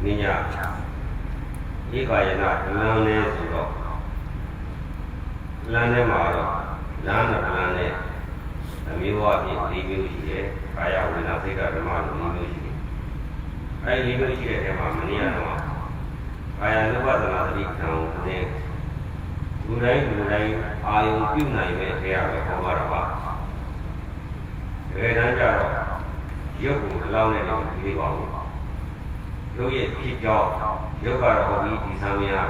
နိညာဧကယနာလမ်းနဲ့ဆိုတော့လမ်းထဲမှာတော့လမ်းနဲ့လမ်းနဲ့အမျိုးအပြင်၄မျိုးရှိတယ်။ကာယဝိညာဉ်စိတ်ဓာတ်ဓမ္မလို့၄မျိုးရှိတယ်။အဲဒီ၄မျိုးရှိတဲ့ထဲမှာမနိယတော့ကာယ ानु ပဒနာသတိခံတဲ့လူတိုင်းအာယုံပြုနိုင်မဲ့ထဲရပဲဟောပါတော့ပါ။ဒီတန်းကြတော့ရုပ်ကိုလောင်းနေတယ်ဒီလိုပါဘူး။ရုပ်ရဲ့ဖြစ်ကြောင်းရုပ်ကတော့ဟောပြီးဒီသံဃာ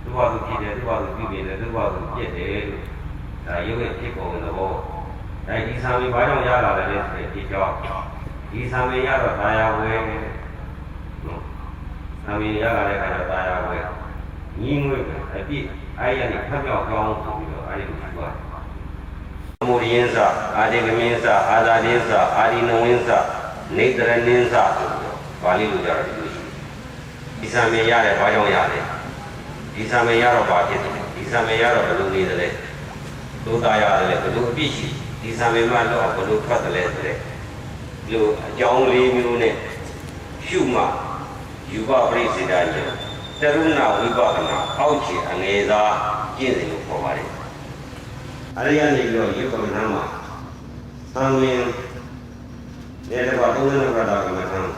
သူ့ဘာသူဖြစ်တယ်သူ့ဘာသူပြုပြင်တယ်သူ့ဘာသူပြည့်တယ်လို့ဒါရုပ်ရဲ့ဖြစ်ပုံသဘောအဲဒီသံဃာဘာကြောင့်ရလာတယ်လဲဆိုတဲ့ဖြစ်ကြောင်းဒီသံဃာရတော့ဒါယဝဲသံဃာရလာတဲ့အခါကျတော့ဒါယဝဲညီငွေအပြည့်အဲ့ရနေဖတ်ပြောက်ကောင်းဆိုပြီးတော့အဲ့ဒီလိုပြောတယ်။မူရင်းစအာဒီကမင်းစအာသာဒင်းစအာဒီနဝင်းစနေတရနင်းစဆိုပြီးတော့ပါဠိလိုကြတော့ဒီလိုရှိတယ်။ဒီသံဃာရတယ်ဘာကြောင့်ရတယ်ဒီသံဃာရတော့ဘာဖြစ်တယ်ဒီသံဃာရတော့ဘယ်လိုနေတယ်လဲသိုးသားရတယ်ဘယ်လိုအပြည့်ရှိဒီသံဃာမှတော့ဘယ်လိုဖတ်တယ်လဲဆိုတဲ့ဒီလိုအကြောင်းလေးမျိုးနဲ့ရှုမှယူပပရိစေတဉာဏ်တရုဏဝိပဿနာအောက်ခြေအငယ်စားကျင့်စဉ်ကိုခေါ်ပါတယ်။အဲဒီကနေပြီးတော့ရုပ်ကမ္မဋ္ဌာန်းမှာသံဃာနဲ့တကွာသုံးနှစ်ကတာကမ္မဋ္ဌာန်း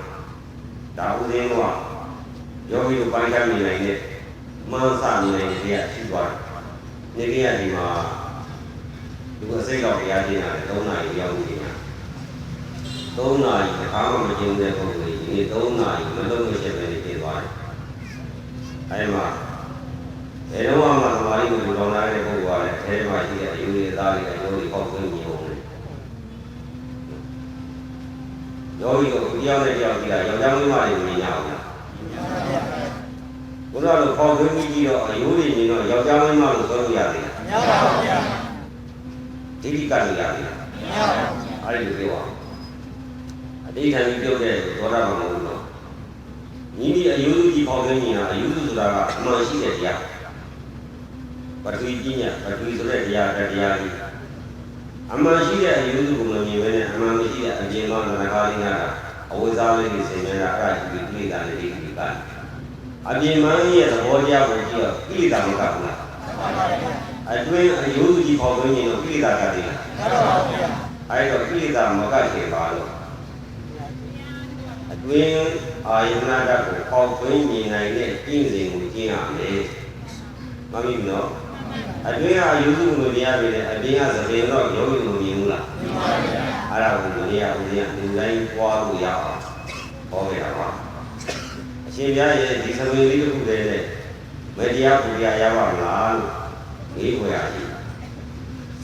ဒါဥဒင်းကယောဂီတို့ပိုင်းခြားနေနိုင်တဲ့မန်းစနေနိုင်တဲ့တရားရှိသွားတယ်။ဒီနေ့ကဒီမှာဒီအစိတ်တော်တရားကျင့်ရတယ်3 နာရီရောက်နေတယ်။3 နာရီအခါမှမကျင်းတဲ့ပုံစံကြီးဒီ3 နာရီမလုံးမချက်ပဲနေပြေးသွားတယ်။အဲဒီမှာဘယ်တော့မှသမာဓိကိုလောင်လာတဲ့ပုဂ္ဂိုလ်ကလည်းအဲဒီမှာရှိတဲ့အယူရည်သားတွေအယုံတွေပေါက်သွင်းနေအောင်လေ။ယောဂီတို့တရားနဲ့တရားကြည့်တာယောက်ျားမိန်းမတွေမြင်ရအောင်။ဘုရားတို့ပေါက်သွင်းပြီးတော့အယုံတွေမြင်တော့ယောက်ျားမိန်းမလို့ဆိုလို့ရတယ်။မရပါဘူးဗျာ။ဒီကိကလည်းရတယ်။မရပါဘူး။အဲဒီလိုပြောအောင်။အတိတ်ခံပြီးပြောတဲ့သောတာပန်မဟုတ်ဘူးနော်။ညီဒီအယုကြီးပေါက်သွင်းနေတာအယုဆိုတာကအမှန်ရှိတဲ့တရား။ပထဝီကြီးညာပထဝီဆိုတဲ့တရားကြီးအမှန်ရှိတဲ့အယုစုကိုမမြင်ဘဲနဲ့အမှန်မရှိတဲ့အကျဉ်းသောနဂါလေးကအဝိဇ္ဇာလေးတွေဆင်နေတာအဲ့ဒါကြီးကိလေသာလေးတွေကအပြင်မှန်းရဲ့သဘောတရားကိုကြည့်တော့ကိလေသာမကဘူးလားအတွင်းအယုစုကြီးပေါက်သွင်းရင်တော့ကိလေသာကတည်းကအဲ့တော့ကိလေသာမကချေပါလို့အတွင်းအာယတနာဓာတ်ကိုပေါက်သွင်းမြင်နိုင်တဲ့ကျင့်စဉ်ကိုကျင့်ရမယ်မမီးနော်အတွင်းအယုစုကိုတရားပြီးတဲ့အပြင်ကသဘင်တော့ယောဂီကိုမြင်ဘူးလားမြင်ပါဗျာအဲ့ဒါကိုမရဘူးညလူတိုင်းပွားလို့ရအောင်ဟောခဲ့တာပါအရှင်ဘုရားရဲ့ဒီသဘင်လေးတစ်ခုတည်းနဲ့မတရားပူရရပါမလားလို့မေးခွေရရှိသံ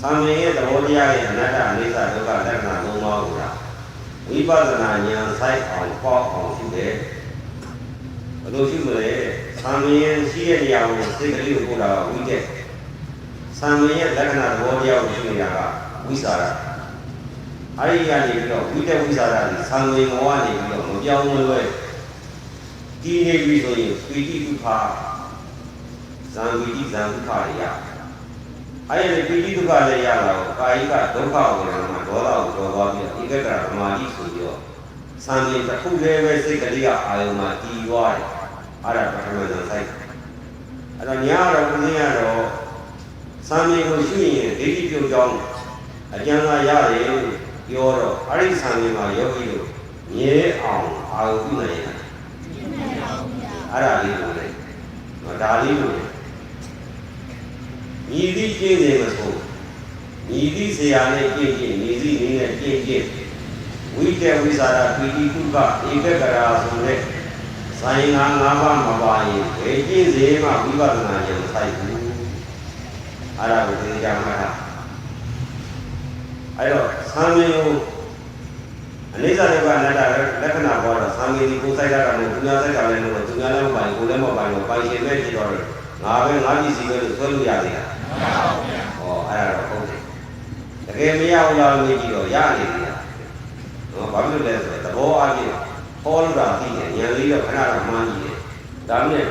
ဃာရဲ့သဘောတရားရဲ့အနတ္တအနိစ္စဒုက္ခလက္ခဏာ၃ပါးကိုဝိပဿနာဉာဏ်ဆိုင်အောင်ပေါက်အောင်ရှိတယ်ဘယ်လိုရှိမလဲသံဃာရဲ့ရှိတဲ့နေရာကိုစိတ်ကလေးကိုပို့တာဝိတက်သံဃာရဲ့လက္ခဏာသဘောတရားကိုရှိနေတာကဝိသရာအဲဒီကနေပြီးတော့ဝိတက်ဝိသရာကိုသံဃာမောကနေပြီးတော့မပြောင်းမလဲဒီနေပြီဆိုရင်ပီတိဒုက္ခဇံပီတိဇံဒုက္ခတွေရအဲဒီပီတိဒုက္ခလည်းရလာတော့ကာယကဒုက္ခဝေဒနာဒေါသကိုကြောသွားပြီးဧကဂရဓမ္မာတိဆိုပြီးတော့သံဃာတစ်ခုတည်းပဲစိတ်ကလေးကအာယုံမှာတည်သွားတယ်အဲ့ဒါပထမဇန်ဆိုင်အဲ့တော့ညာတော့ဦးဇင်းရတော့သံဃာကိုရှိရင်ဒိဋ္ဌိပြုတ်ကြောင်းအကျဉ်းသာရတယ်လို့ပြောတော့အဲ့ဒီသံဃာမှာယောဂီတို့မြဲအောင်အာယုပြုနိုင်တယ်အဲ့ဒါလေးလို့လေဒါလေးလို့ညီသည့်ကျင့်နေမဆိုညီသည့်ဆရာနဲ့ကျင့်ညီသည့်နည်းနဲ့ကျင့်ဝိတေဝိသရာပီတိဒုက္ခဧကဂရာဆိုတဲ့ဆိုင်ငါ၅ပါးမပါရင်ဘယ်ကျင့်စေမှဝိပဿနာဉာဏ်ဆိုင်ဘူးအဲ့ဒါကိုသိကြမှာအဲ့တော့သံဃာကိုအနိစ္စဒုက္ခအနတ္တလက္ခဏာပေါ်တော့သံဃာဒီကိုစိုက်တာကလည်းသူများစိုက်တာလည်းလို့သူများလည်းမပိုင်ကိုလည်းမပိုင်လို့ပိုင်ရှင်ပဲဖြစ်တော့တယ်ငါပဲငါပစ္စည်းပဲလို့ဆွဲလို့ရသေးတာမရပါဘူးဗျာဟောအဲ့ဒါတော့ဟုတ်တယ်တကယ်မရဘူးလားလို့ကြည့်တော့ရနေတယ်နော်ဘာဖြစ်လို့လဲဆိုတော့သဘောအချင်းဟောလို့တာသိတယ်ဉာဏ်လေးတော့ခဏတော့မှန်းကြည့်တယ်ဒါနဲ့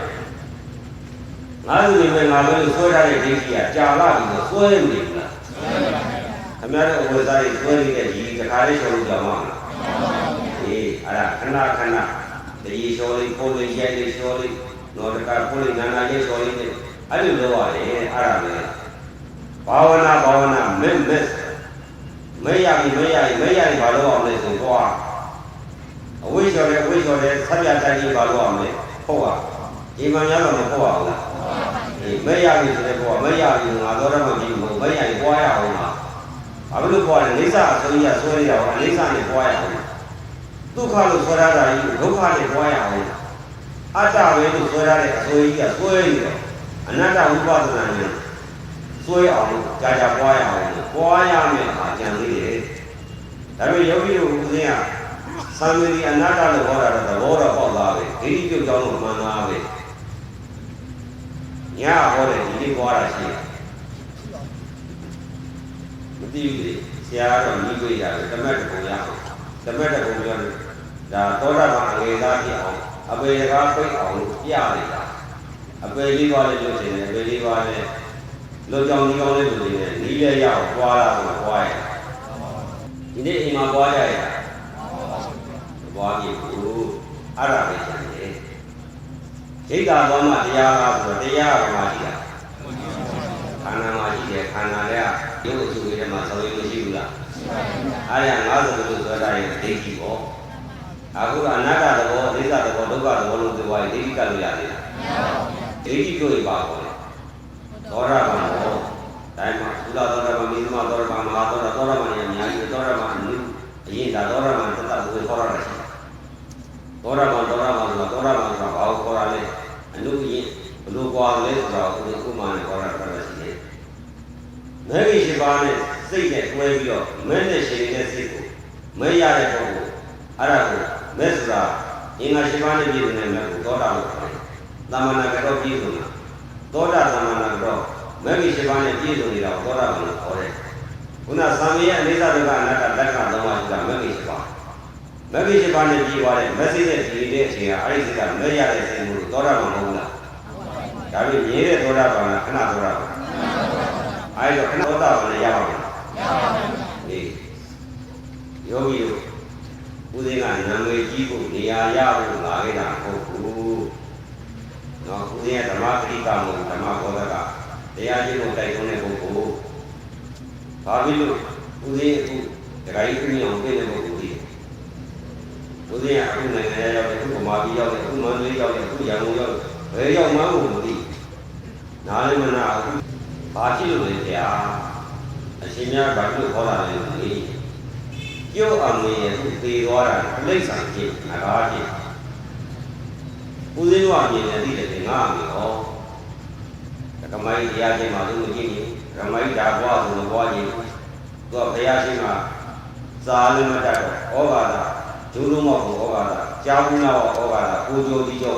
ငါလူတွေပဲငါပဲလို့ဆွဲထားတဲ့ဒိဋ္ဌိကကြာလာပြီဆိုဆွဲနေဘူးလားဆွဲပါဗျာခင်ဗျားတို့အဝိဇ္ဇာတွေဆွဲနေတဲ့ဒီတခါလေးချုပ်လို့ကြောက်မှာလားအေးအဲ့ဒါခဏ ဒီလျှော်လေးပုံလေးရိုက်လေးလျှော်လေးတော့တကပုံလေးနာနာလေးလျှော်လေးနဲ့အဲ့လိုလုပ်ရတယ်အဲ့ဒါပဲဘာဝနာမဲရပြီဘာလို့အောင်လဲဆိုတော့အဝိဇ္ဇော်နဲ့ဆက်ပြတိုင်းကြီးဘာလို့အောင်လဲဟုတ်ပါဒီမှန်ရတော့မဟုတ်ပါဘူးလားမဲရပြီဆိုတဲ့ဘောမဲရပြီငါတော့မှကြည့်မဟုတ်မဲရရင်ပွားရအောင်လားဘာလို့ပွားလဲအိဋ္ဌအစိုးရဆွဲရအောင်အိဋ္ဌနဲ့ပွားရအောင်ဒုက္ခလို့ဆွဲရတာကြီးဒုက္ခနဲ့ပွားရအောင်အတ္တပဲလို့ဆွဲရတဲ့အစိုးကြီးကဆွဲနေတယ်အနတ္တဝိပဿနာနဲ့ဆွဲအောင်ကြာပွားရအောင်ပွားရမယ်အကြံသေးတယ်ဒါပေမဲ့ယောဂီတို့ဦးဇင်းကသံဃာအနတ္တလို့ဟောတာတော့သဘောတော့ပေါက်သွားပဲဒိဋ္ဌိပြုတ်ကြောင်းလို့မှန်သားပဲညာဟောတယ်ဒီလေးပွားတာရှိမသိဘူးလေဆရာတော်ကြီးတွေ့ရတယ်တမတ်တပုံရအောင်တမတ်တပုံပြောတယ်ဒါသောတာပန်အငယ်သားဖြစ်အောင်အပေကားပိတ်အောင်လို့ပြလိုက်တာအပေလေးပါလေးလို့ရှင်တယ်အပေလေးပါလေးလို့ကြောင်းဒီကောင်းလေးလို့ရှင်တယ်နီးလေးရအောင်ပွားလာဆိုပွားရဒီနေ့အိမ်မှာပွားရရပွားပြီဘူးအဲ့ဒါပဲရှင်တယ်ဒိဋ္ဌာသောမှတရားလားဆိုတော့တရားကမှရှိတာခန္ဓာမှာရှိတယ်ခန္ဓာလည်းရုပ်အစုတွေထဲမှာဆောင်းရည်မရှိဘူးလားအားရ50လို့ဆိုတာရဲ့ဒိဋ္ဌိပေါ့အခုကအနတ္တသဘောအနိစ္စသဘောဒုက္ခသဘောလို့ပြောရင်ဒိဋ္ဌိကလို့ရသေးလားဒိဋ္ဌိကိုပါပေါ့လေသောရပန်တော့တိုင်းမှာသုဒ္ဓသောရပန်မိသမသောရပန်မဟာသောရပန်ရဲ့အများကြီးသောရပန်အရင်ဒါသောရပန်တတ်ကိုခေါ်ရတာရှိသောရပန်ဆိုတာဘာကိုခေါ်ရလဲအနုရင်ဘလို့ကွာလဲဆိုတော့ဥပမာနဲ့ခေါ်ရတာရှိတယ်မဲကြီးရှိပါနဲ့စိတ်နဲ့တွဲပြီးတော့မဲနဲ့ရှင်နေတဲ့စိတ်ကိုမဲရတဲ့ပုံကိုအဲ့ဒါကိုမဲဆိုတာအင်္ဂါရှိပါနဲ့ပြည့်စုံတဲ့မဲကိုသောတာလို့ခေါ်တယ်သမဏကတော့ပြည့်စုံတာသောတာသမဏကတော့မဲကြီးရှိပါနဲ့ပြည့်စုံနေတာကိုသောတာလို့ခေါ်တယ်ခုနသံဃာရဲ့အိဋ္ဌဒုက္ခအနတ္တတက္ကသုံးပါးဆိုတာမဲကြီးရှိပါမဲကြီးရှိပါနဲ့ပြီးသွားတဲ့မက်ဆေ့နဲ့ဒီတဲ့အချိန်ကအဲ့ဒီစိတ်ကမဲရတဲ့စိတ်မျိုးသောတာပန်မဟုတ်လားဒါပေမဲ့မြဲတဲ့သောတာပန်ကခဏသောတာပန်အဲ့တော့ခဏသောတာပန်လည်းရပါမယ်ဒီယောဂီတို့ဦးဇင်းကနာမည်ကြီးဖို့နေရာရဖို့လာခဲ့တာမဟုတ်ဘူးနော်ဦးဇင်းကဓမ္မပရိကမဟုတ်ဓမ္မဘောဓကတရားကျင့်ဖို့တိုက်တွန်းတဲ့ပုဂ္ဂိုလ်ဘာဖြစ်လို့ဦးဇင်းအခုဒကာကြီးပြင်အောင်ပြင်တဲ့ပုဂ္ဂိုလ်ကြီးဦးဇင်းကအခုနိုင်ငံရောက်တယ်အခုဗမာပြည်ရောက်တယ်အခုမန္တလေးရောက်တယ်အခုရန်ကုန်ရောက်တယ်ဘယ်ရောက်မှန်းကိုမသိနားလည်းမနာအခုဘာဖြစ်လို့လဲဗျာအရှင်များဘာလို့ခေါ်လာလဲလေကျုပ်အမေရဲ့သူသေသွားတာလိမ့်ဆိုင်ဖြစ်ငါးဖြစ်ဦးဇင်းတို့အမြင်နဲ့သိတယ်ငါအမေဟောကမိုင်းတရားချင်းမှာသူမကြည့်ဘူးကမိုင်းဒါဘွားဆိုလို့ဘွားကြီးသူကဘုရားရှိခိုးစာလည်းမတတ်တော့ဩဘာသာဒုလုံးမောက်ကိုဩဘာသာကြားဘူးနာဩဘာသာကိုကြိုဒီကြော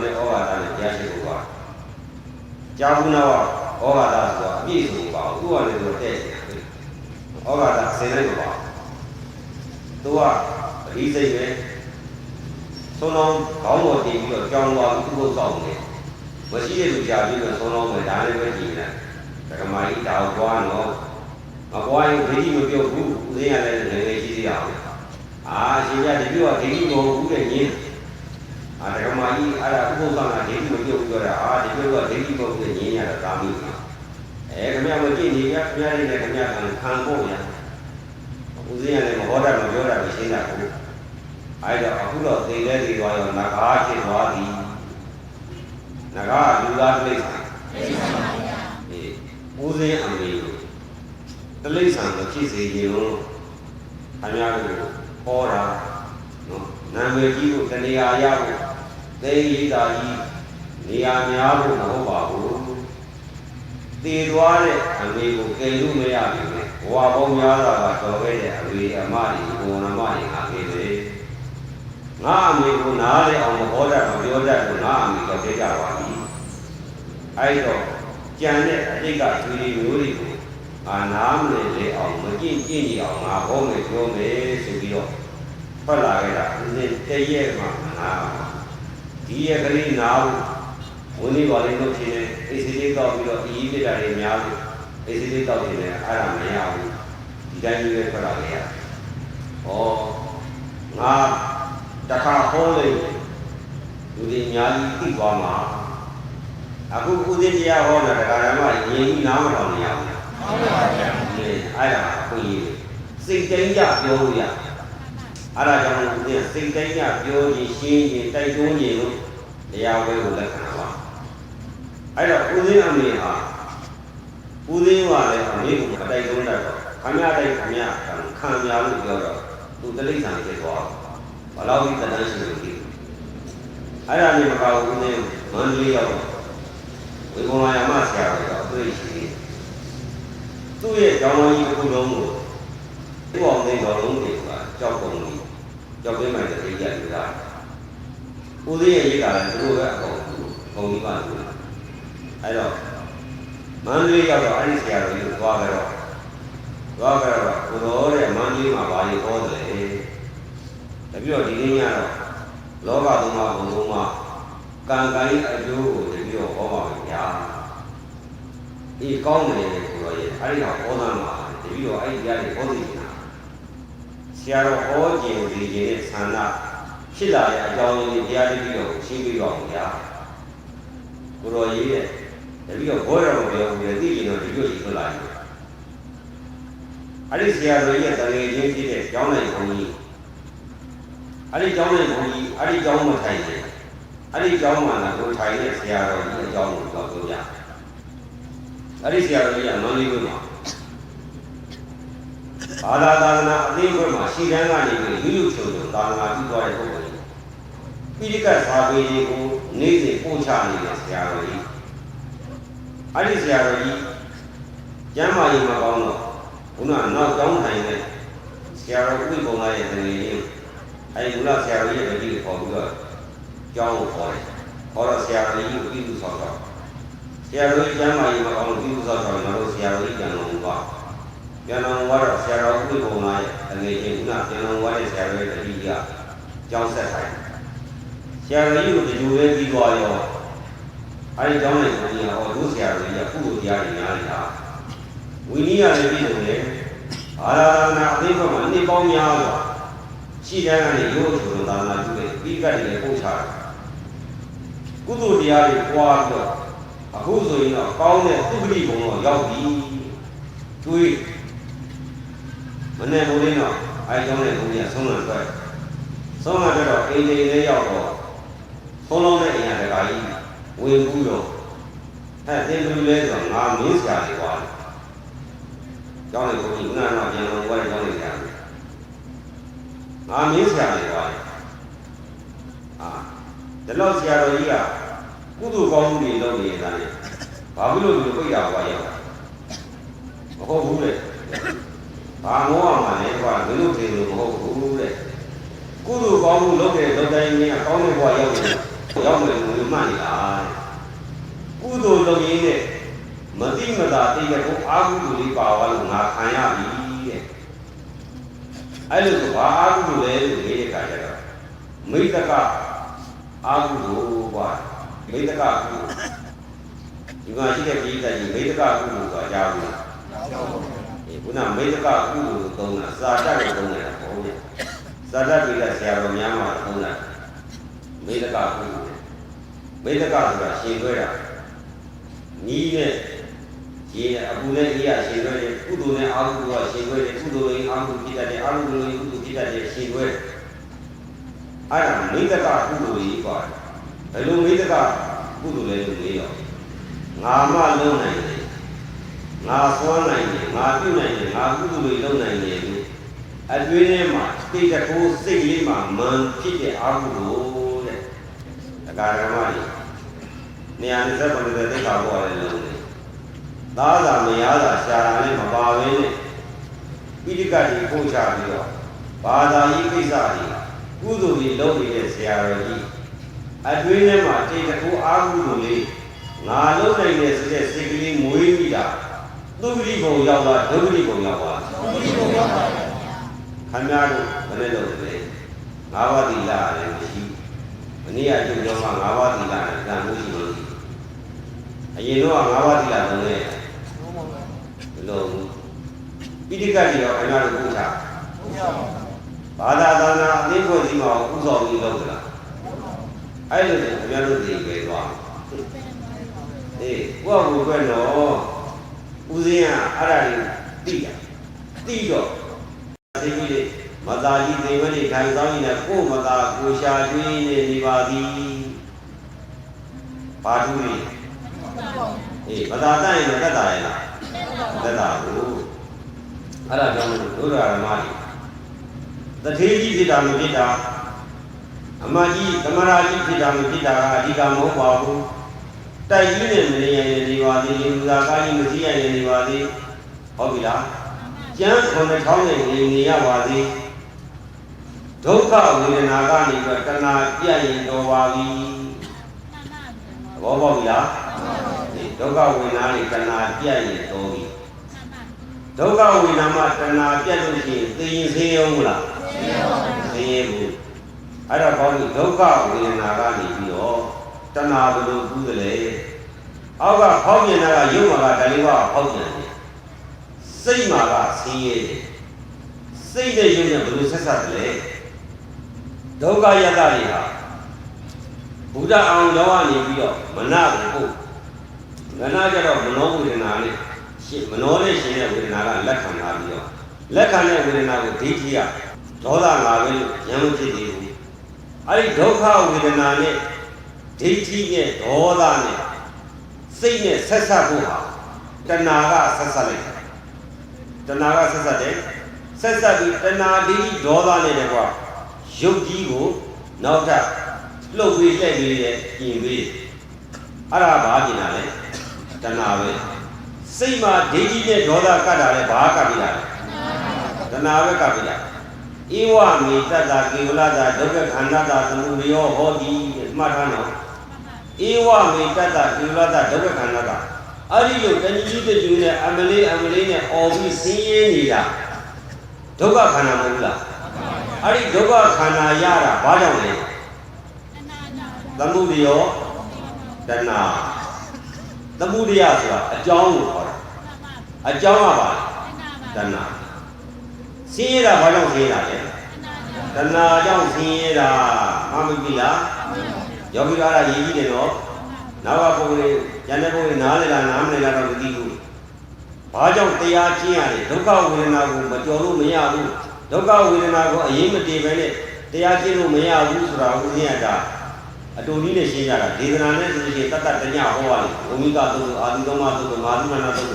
နဲ့ဩဘာသာနဲ့တရားရှိဖို့ပါကြားဘူးနာဩဘာသာဆိုတာအပြည့်စုံပါဘူးသူကလည်းတော့တဲ့ဩဘာသာဆင်းလိုက်ပါသူကအဒီစိတ်ပဲဆုံးလုံးခေါင်းပေါ်တင်ပြီးတော့ကြောင်းသွားပြီးသူ့ကိုစောင့်နေမရှိတဲ့လူကြားပြီးတော့ဆုံးလုံးပဲဒါလည်းပဲကြည့်နေတယ်ဓမ္မကြီးတောက်သွားတော့မပွားရင်ဒိဋ္ဌိမပြုတ်ဘူးဦးဇင်းရလည်းလည်းလည်းရှိသေးတာအာရှင်ပြဒီပြုတ်ကဒိဋ္ဌိမဟုတ်ဘူးတဲ့ညင်းဓမ္မကြီးအဲ့ဒါဥပုသ္စာကဒိဋ္ဌိမပြုတ်ပြောတာဒီပြုတ်ကဒိဋ္ဌိမဟုတ်ဘူးညင်းရတာသာမိခင်ခင်ဗျားမကြည့်နေကြခင်ဗျားလေးနဲ့ခင်ဗျားခံဖို့ရဦးဇင်းရလည်းမဟောတတ်မပြောတတ်ရှင်းတာကိုအဲ့တော့အခုတော့သိလဲသိသွားရောငကားဖြစ်သွားသည်ငကားလူသားတိဋ္ဌာန်ဦးဇင်းအမေတိဋ္ဌာန်ကိုဖြစ်စေခြင်းလို့ခင်ဗျားတို့ဟောတာနော်နာမည်ကြီးကိုတဏှာရဖို့သိရတာကြီးနေရာများဖို့မဟုတ်ပါဘူးတည်သွားတဲ့အမေကိုကယ်လို့မရဘူးလေဘဝပေါင်းများစွာကတော်ခဲ့တဲ့အမေအမတွေဘုံနမတွေငါခဲ့တယ်ငါအမေကိုနားလေအောင်ဟောတတ်မပြောတတ်ဘူးငါအမေတော့သိကြပါပြီအဲ့တော့ကြံတဲ့အတိတ်ကသူတွေမျိုးတွေကိုနားမလည်လေအောင်မကြည့်ကြည့်အောင်ငါဟောမယ်ပြောမယ်ဆိုပြီးတော့ထွက်လာခဲ့တာဦးဇင်းတည့်ရဲ့မှာနားဒီရဲ့ကလေးနားဝင်းလေးပါလေးတို့ဖြစ်နေအေးစီလေးတောက်ပြီးတော့အီးပြတာတွေများလို့အေးစီလေးတောက်နေတယ်အဲ့ဒါမရဘူးဒီတိုင်းလေးပဲထွက်လာခဲ့ရဩငါတခါဟောလိုက် လူတွေအများကြီးသိသွားမှာအခုဥဒိတရားဟောတာတရားဓမ္မရင်ကြီးနားမထောင်နေရဘူးဟုတ်ပါဗျာအဲ့ဒါခွင့်ရစိတ်တိုင်းကြပြောလို့ရအဲ့ဒါကြောင့်ဥဒိစိတ်တိုင်းကြပြောခြင်းရှင်းခြင်းတိုက်တွန်းခြင်းလို့တရားဝဲကိုလက်ခံပါအဲ့တော့ဥဒိအမေဟာဥဒိဝါလည်းအမေကိုမတိုက်တွန်းတတ်တော့ခမရတိုက်ခမရခံရလို့ပြောတော့သူတိရစ္ဆာန်ဖြစ်သွားဘလောက်ဒီတန်းရှိလို့ဒီအဲ့ဒါနေမကောင်းဘူးနဲ့မန္တလေးရောက်ဝေကုံလာရမဆရာတော်တွေ့ရှိသူ့ရဲ့ကျောင်းတော်ကြီးတစ်ခုလုံးကိုသူ့အောင်သိတော်လုံးတွေကကြောက်ကုန်ပြီကြောက်ပေးမှတဲ့အိယာလူသားဦးသေးရဲ့ရေးတာလည်းသူတို့ပဲအကုန်ပုံပြီးပါလို့အဲ့တော့မန္တလေးရောက်တော့အဲ့ဒီဆရာတော်ကြီးကိုသွားကြတော့ဘုတော်တဲ့မန္တလေးမှာဘာလို့ဟောတယ်လဲတပြည့်တော့ဒီနေ့ညတော့လောကသုံးပါးဘုံသုံးပါးကံကိုင်းအကျိုးကိုတပြည့်တော့ဟောပါမယ်ဗျာဒီကောင်းတယ်ကိုတော့ရဲ့အဲ့ဒီတော့ဟောသားမှာတပြည့်တော့အဲ့ဒီကြားတွေဟောသိနေတာဆရာတော်ဟောကျင်ဒီကျင်ရဲ့ဆန္ဒဖြစ်လာတဲ့အကြောင်းရင်းတွေတရားတပြည့်တော့ရှင်းပြပါဦးဗျာကိုတော်ကြီးရဲ့တပြည့်တော့ဘောရမပြောဘူးလေသိကျင်တော့ဒီလိုရှိထွက်လာတယ်အဲ့ဒီဆရာတော်ရဲ့တရေချင်းဖြစ်တဲ့ကျောင်းနိုင်ဘုန်းကြီးအဲ့ဒီကျောင်းနိုင်ဘုန်းကြီးအဲ့ဒီကျောင်းမှာထိုင်တယ်အဲ့ဒီကျောင်းမှာလည်းကိုထိုင်တဲ့ဆရာတော်ကြီးအကြောင်းကိုပြောပြရအဲ့ဒီဆရာတော်ကြီးကမန္တလေးမှာဘာသာသာသနာအသိဘက်မှာရှီတန်းကနေပြီးလူလူချုံချုံသာသနာပြုသွားတဲ့ပုဂ္ဂိုလ်ကြီးပိဋကတ်စာပေတွေကိုနေ့စဉ်ပို့ချနေတဲ့ဆရာတော်ကြီးအဲ့ဒီဆရာတော်ကြီးကျမ်းမာရေးမှာကောင်းတော့ခုနနောက်ကျောင်းထိုင်တဲ့ဆရာတော်ဥပ္ပုံလာရဲ့တကယ်ကြီးအဲဒီမူလဆရာတော်ရဲ့တတိကိုခေါ်ပြီးတော့ကျောင်းကိုခေါ်တယ်။ခေါ်တော့ဆရာတော်ကြီးကိုပြုစုဆောင်တော့ဆရာတော်ကြီးကျမ်းမာရေးမှာကောင်းလို့ပြုစုဆောင်တော့တော့ဆရာတော်ကြီးပြန်တော်မူသွား။ပြန်တော်မူတော့ဆရာတော်ဥပ္ပုံလာရဲ့တကယ်ကြီးခုနပြန်တော်မူတဲ့ဆရာတော်ရဲ့တတိကကျောင်းဆက်ထိုင်။ဆရာတော်ကြီးကိုဒီလိုပဲပြီးသွားရောအဲဒီကျောင်းနဲ့ကိုကြီးဟောတို့ဆရာတော်ကြီးကကုသိုလ်တရားတွေများနေတာဝိနည်းရလည်းပြီးတယ်လေဘာသာနာအသိဘက်မှာနေပေါင်းများစွာရှိတဲ့ကနေရိုးချိုသာနာပြုတယ်ပြီးကတ်တယ်ပို့ချတယ်ကုသိုလ်တရားတွေပွားပြီးတော့အခုဆိုရင်တော့ကောင်းတဲ့သုခတိဘုံတော့ရောက်ပြီတွေးမနေ့မိုးလေးတော့အဲကြောင့်လည်းဘုရားဆုံးလာတော့အိမ်လေးလေးရောက်တော့သုံးလုံးနဲ့အိမ်ရတကာကြီးဝင်ပြီးတော့တင်လူလဲဆိုငါမင်းဆရာတွေပါကျောင်းလေးကိုကြီးခုနကတော့ပြန်လို့ဝိုင်းကျောင်းလေးကြာတယ်။ငါမင်းဆရာလေးပါဒီလောက်ဆရာတော်ကြီးကကုသိုလ်ကောင်းမှုတွေလုပ်နေတာလေဘာဖြစ်လို့ဒီလိုပြရပါရဲ့မဟုတ်ဘူးလေဘာမောအောင်လဲကွာဘယ်လိုထင်လို့မဟုတ်ဘူးလေကုသိုလ်ကောင်းမှုလုပ်တဲ့လုပ်တိုင်းကြီးကကောင်းတဲ့ဘဝရောက်တယ်လို့မှတ်နေတာကုသိုလ်လုပ်ရင်းနဲ့မတိမတာတိရကိုအာဟုလူလေးပါသွားလို့ငါခံရပြီတဲ့အဲ့လိုဆိုဘာအာဟုလူလဲလို့ရေးတဲ့ခါကျတော့မိတ္တကအာဟုလူကွာမိတ္တကကုဒီမှာရှိတဲ့ပြည်သက်ကြီးမိတ္တကကုလို့ဆိုတာကြားဘူးလားခုနမိတ္တကကုလို့သုံးတာစာတတ်ကိုသုံးနေတာပေါ့ဗျစာတတ်ပြည်သက်ဆရာတော်များမှာသုံးတာမိတ္တကကုမိတ္တကဆိုတာရှင်ခွဲတာနီးနဲ့ရေအပူနဲ့အေးရရှင်ခွဲတယ်ကုသိုလ်နဲ့အာဟုကရှင်ခွဲတယ်ကုသိုလ်နဲ့အာဟုဖြစ်တတ်တယ်အာဟုနဲ့ကုသိုလ်ဖြစ်တတ်တယ်ရှင်ခွဲအဲ့ဒါမိတ္တကကုသိုလ်ကြီးပါဘယ်လိုမိတ္တကကုသိုလ်လဲလို့မေးတော့ငါမှလုံးနိုင်တယ်ငါစွမ်းနိုင်တယ်ငါပြုနိုင်တယ်ငါကုသိုလ်တွေလုပ်နိုင်တယ်လို့အတွင်းထဲမှာတိတ်တကိုးစိတ်လေးမှာမန်ဖြစ်တဲ့အာဟုလို့တဲ့တရားဓမ္မကြီးနေရာနဲ့ဆက်ပါတယ်တိတ်ခါပေါ်ရတယ်လို့သားသာမရသာရှာတာနဲ့မပါဘဲနဲ့ပိဋကတ်ကြီးပို့ချပြီးတော့ဘာသာရေးကိစ္စတွေကုသိုလ်တွေလုပ်နေတဲ့ဆရာတော်ကြီးအတွင်းထဲမှာတိတ်တကိုးအာဟုလို့လေးငါလုံးနိုင်တဲ့ဆိုတဲ့စိတ်ကလေးမွေးမိတာသုဂတိဘုံရောက်တာဒုက္ခတိဘုံရောက်ပါသုဂတိဘုံရောက်ပါခင်ဗျားတို့ဘယ်နဲ့လုပ်လဲငါးပါးသီလလည်းမရှိမနေ့ကကျုပ်တော်ကငါးပါးသီလနဲ့တန်ဖို့ရှိလို့အရင်တော့ငါးပါးသီလလုံးနဲ့ဘယ်လိုပိဋကတ်ကြီးရောခင်ဗျားတို့ပို့ချဘာသာသာနာအသိဖွဲ့စည်းမှာဥဆောင်ပြီးလုပ်ကြလား အဲ့လိုဆိုခင်ဗျားတို့သိပဲသွားအေးကိုယ့်ကိုယ်တော့ဦးစင်းကအဲ့ဒါတွေတိတော့သိပြီလေမသာကြီးသိဝဲနေထိုင်ဆောင်ရင်ကိုယ်မသာကိုရှာကျွေးနေပါသည်ဘာတူလဲအေးမသာတတ်ရင်တော့တတ်တာရဲ့လားတတ်တာဘူးအဲ့ဒါကြောင့်တို့ရဓမ္မတွေတထေးကြီးဖြစ်တာမဖြစ်တာအမကြီးသမရာကြီးဖြစ်တာမဖြစ်တာကအဓိကမဟုတ်ပါဘူးတိုက်ကြီးနဲ့မနေရရင်ဒီပါသေးလူသားကားကြီးမစည်းရရင်ဒီပါသေးဟုတ်ပြီလားကျမ်း9000နဲ့နေရပါသေးဒုက္ခဝေဒနာကနေပြီးတဏှာပြတ်ရင်တော်ပါပြီဘောပေါက်ပြီလားဒုက္ခဝေဒနာနဲ့တဏှာပြတ်ရင်တော်ပြီဒုက္ခဝေဒနာမှာတဏှာပြတ်လို့ရှိရင်သိရင်သိရုံမလားသိရင်ဘူးအဲ့တော့ဘောင်းဒုက္ခဝေဒနာကနေပြီးတော့တဏှာဘယ်လိုကူးသလဲအောက်ကဖောက်ပြန်တာကရုပ်မှာကဓာလေးပါဖောက်ပြန်တယ်စိတ်မှာကဆင်းရဲတယ်စိတ်နဲ့ရုပ်နဲ့ဘယ်လိုဆက်ဆက်တယ်လဲဒုက္ခယတ္တတွေဟာဘုရားအောင်ရောက်နေပြီးတော့မနာကိုပို့မနာကြတော့မနောဝေဒနာနဲ့မနောနဲ့ရှင်တဲ့ဝေဒနာကလက်ခံလာပြီးတော့လက်ခံတဲ့ဝေဒနာကိုဒိဋ္ဌိကဒေါသငါပဲလို့ဉာဏ်မဖြစ်သေးဘူးအဲ့ဒီဒုက္ခဝေဒနာနဲ့ဒိဋ္ဌိနဲ့ဒေါသနဲ့စိတ်နဲ့ဆက်ဆက်ဖို့ဟာတဏှာကဆက်ဆက်လိုက်တဏှာကဆက်ဆက်တယ်ဆက်ဆက်ပြီးတဏှာဒိဋ္ဌိဒေါသနဲ့တကွာရုပ်ကြီးကိုနောက်ထပ်လှုပ်ပြီးတက်ပြီးရဲ့ပြင်ပြီးအဲ့ဒါဘာပြင်တာလဲတဏှာပဲစိတ်မှာဒိဋ္ဌိနဲ့ဒေါသကတ်တာလဲဘာကတ်ပြီးတာလဲတဏှာပဲကတ်ပြီးတာဧဝမေတ္တကေဝလတာဒုက္ခခန္ဓာတာသမုဒယောဟောတိမှတ်ထားနော်ဧဝမေတ္တကေဝလတာဒုက္ခခန္ဓာတာအဲ့ဒီလိုတဏှိတိတူနဲ့အမလေးနဲ့အော်ပြီးဆင်းရဲနေတာဒုက္ခခန္ဓာမဟုတ်လားအဲ့ဒီဒုက္ခခန္ဓာရတာဘာကြောင့်လဲသမုဒယောတဏှာသမုဒယဆိုတာအကြောင်းကိုခေါ်တာအကြောင်းကပါတဏှာဆင်းရဲတာဘာကြောင့်ဆင်းရဲတာလဲတဏှာကြောင့်ဆင်းရဲတာမှမပြီလားယောဂီအားရရေးကြည့်တယ်နော်နောက်ကပုံလေးဉာဏ်နဲ့ပုံလေးနားလေလားနားမလဲလားတော့မသိဘူးဘာကြောင့်တရားကျင့်ရလဲဒုက္ခဝေဒနာကိုမကြော်လို့မရဘူးဒုက္ခဝေဒနာကိုအရင်မတည်ပဲနဲ့တရားကျင့်လို့မရဘူးဆိုတာဦးဇင်းကအတူကြီးနဲ့ရှင်းကြတာဒေသနာနဲ့ဆိုလို့ရှိရင်တတ်တတ်တညဟောပါလေဝိမိကသုတ်အာဒီသုံးပါးသုတ်မာသမနာသုတ်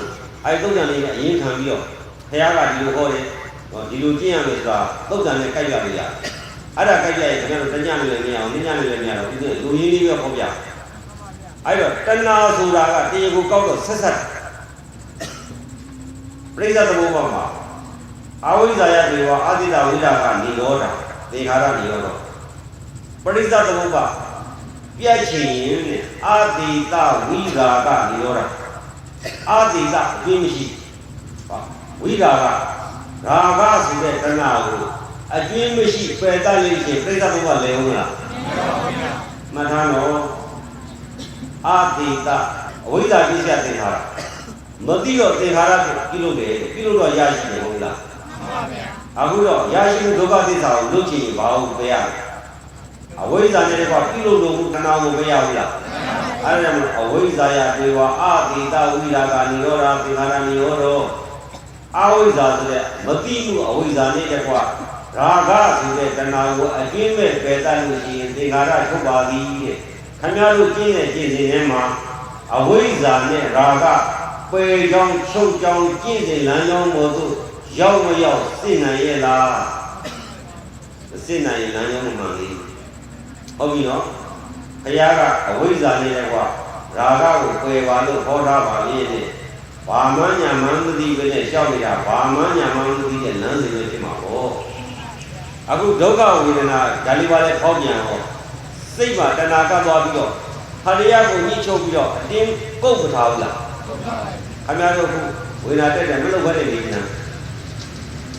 အဲဒီသုတ်တန်လေးကအရင်ခံပြီးတော့ဘုရားကဒီလိုဟောတယ်ဒီလိုကျင့်ရမယ်ဆိုတာသုတ်တန်နဲ့ကြိုက်ရလို့ရတယ်အဲ့ဒါကြိုက်ရရင်ခင်ဗျားတို့တညနေလည်းမရအောင်ညနေလည်းမရတော့ဦးဇင်းလူရင်းလေးပဲဟောပြအဲ့တော့တဏှာဆိုတာကတရားကိုကောက်တော့ဆက်ဆက်ပြိဿသဘောပေါ်မှာအဝိဇ္ဇာယဒေဝအာသီတဝိဒကနေရောတာသေခါရနေရောတော့ပရိစ္ဆသဘောပါပြတ်ချင်ရင်အာသီတဝိရာကနေရောတာအာသီတအကျိုးမရှိဝိရာကရာဂဆိုတဲ့တဏှာကိုအကျိုးမရှိပယ်တတ်လို့ရှိရင်ပရိစ္ဆသဘောလဲဟုတ်လားမှတ်ထားတော့အာသီတအဝိဇ္ဇာပြည့်စက်သင်္ခါရမသိတော့သင်္ခါရကိုပြုလုပ်တယ်ပြုလုပ်တော့ရရှိတယ်ဟုတ်လားမှန်ပါဗျာအခုတော့ရရှိမှုဒုက္ခသစ္စာကိုလုပ်ချင်ရင်ဘာလို့ပြရလဲအဝိဇ္ဇာနဲ့ကပြုလုပ်လို့တဏှာကိုမရဘူးလားအဲ့ဒါကြောင့်အဝိဇ္ဇာယဒေဝအာတိတဝိရာဂနိရောဓသင်္ခါရနိရောဓအဝိဇ္ဇာဆိုတဲ့မသိမှုအဝိဇ္ဇာနဲ့တကွာရာဂဆိုတဲ့တဏှာကိုအကျဉ်းမဲ့ပယ်တတ်လို့ရှိရင်သင်္ခါရထုတ်ပါသည်တဲ့ခင်ဗျားတို့ကျင့်တဲ့ကျင့်စဉ်ထဲမှာအဝိဇ္ဇာနဲ့ရာဂပယ်ကြောင်းချုပ်ကြောင်းကျင့်စဉ်လမ်းကြောင်းပေါ်သို့ရောက်မရောက်သိနိုင်ရဲ့လားသိနိုင်ရင်လမ်းကြောင်းမှန်လေဟုတ်ပြီနော်ဘုရားကအဝိဇ္ဇာနဲ့တကွာရာဂကိုပယ်ပါလို့ဟောထားပါလေတဲ့ဘာမှညာမှန်းမသိပဲနဲ့ရှောက်နေတာဘာမှညာမှန်းမသိတဲ့လမ်းစဉ်ပဲဖြစ်မှာပေါ့အခုဒုက္ခဝေဒနာဒါလေးပါလဲဖောက်ပြန်ဟောစိတ်မှာတဏှာကပ်သွားပြီးတော့ဟာတရားကိုညှိချုပ်ပြီးတော့အတင်းကုတ်မထားဘူးလားခင်ဗျားတို့ဝေဒနာတက်တယ်မလုပ်ဘဲနေနေတယ်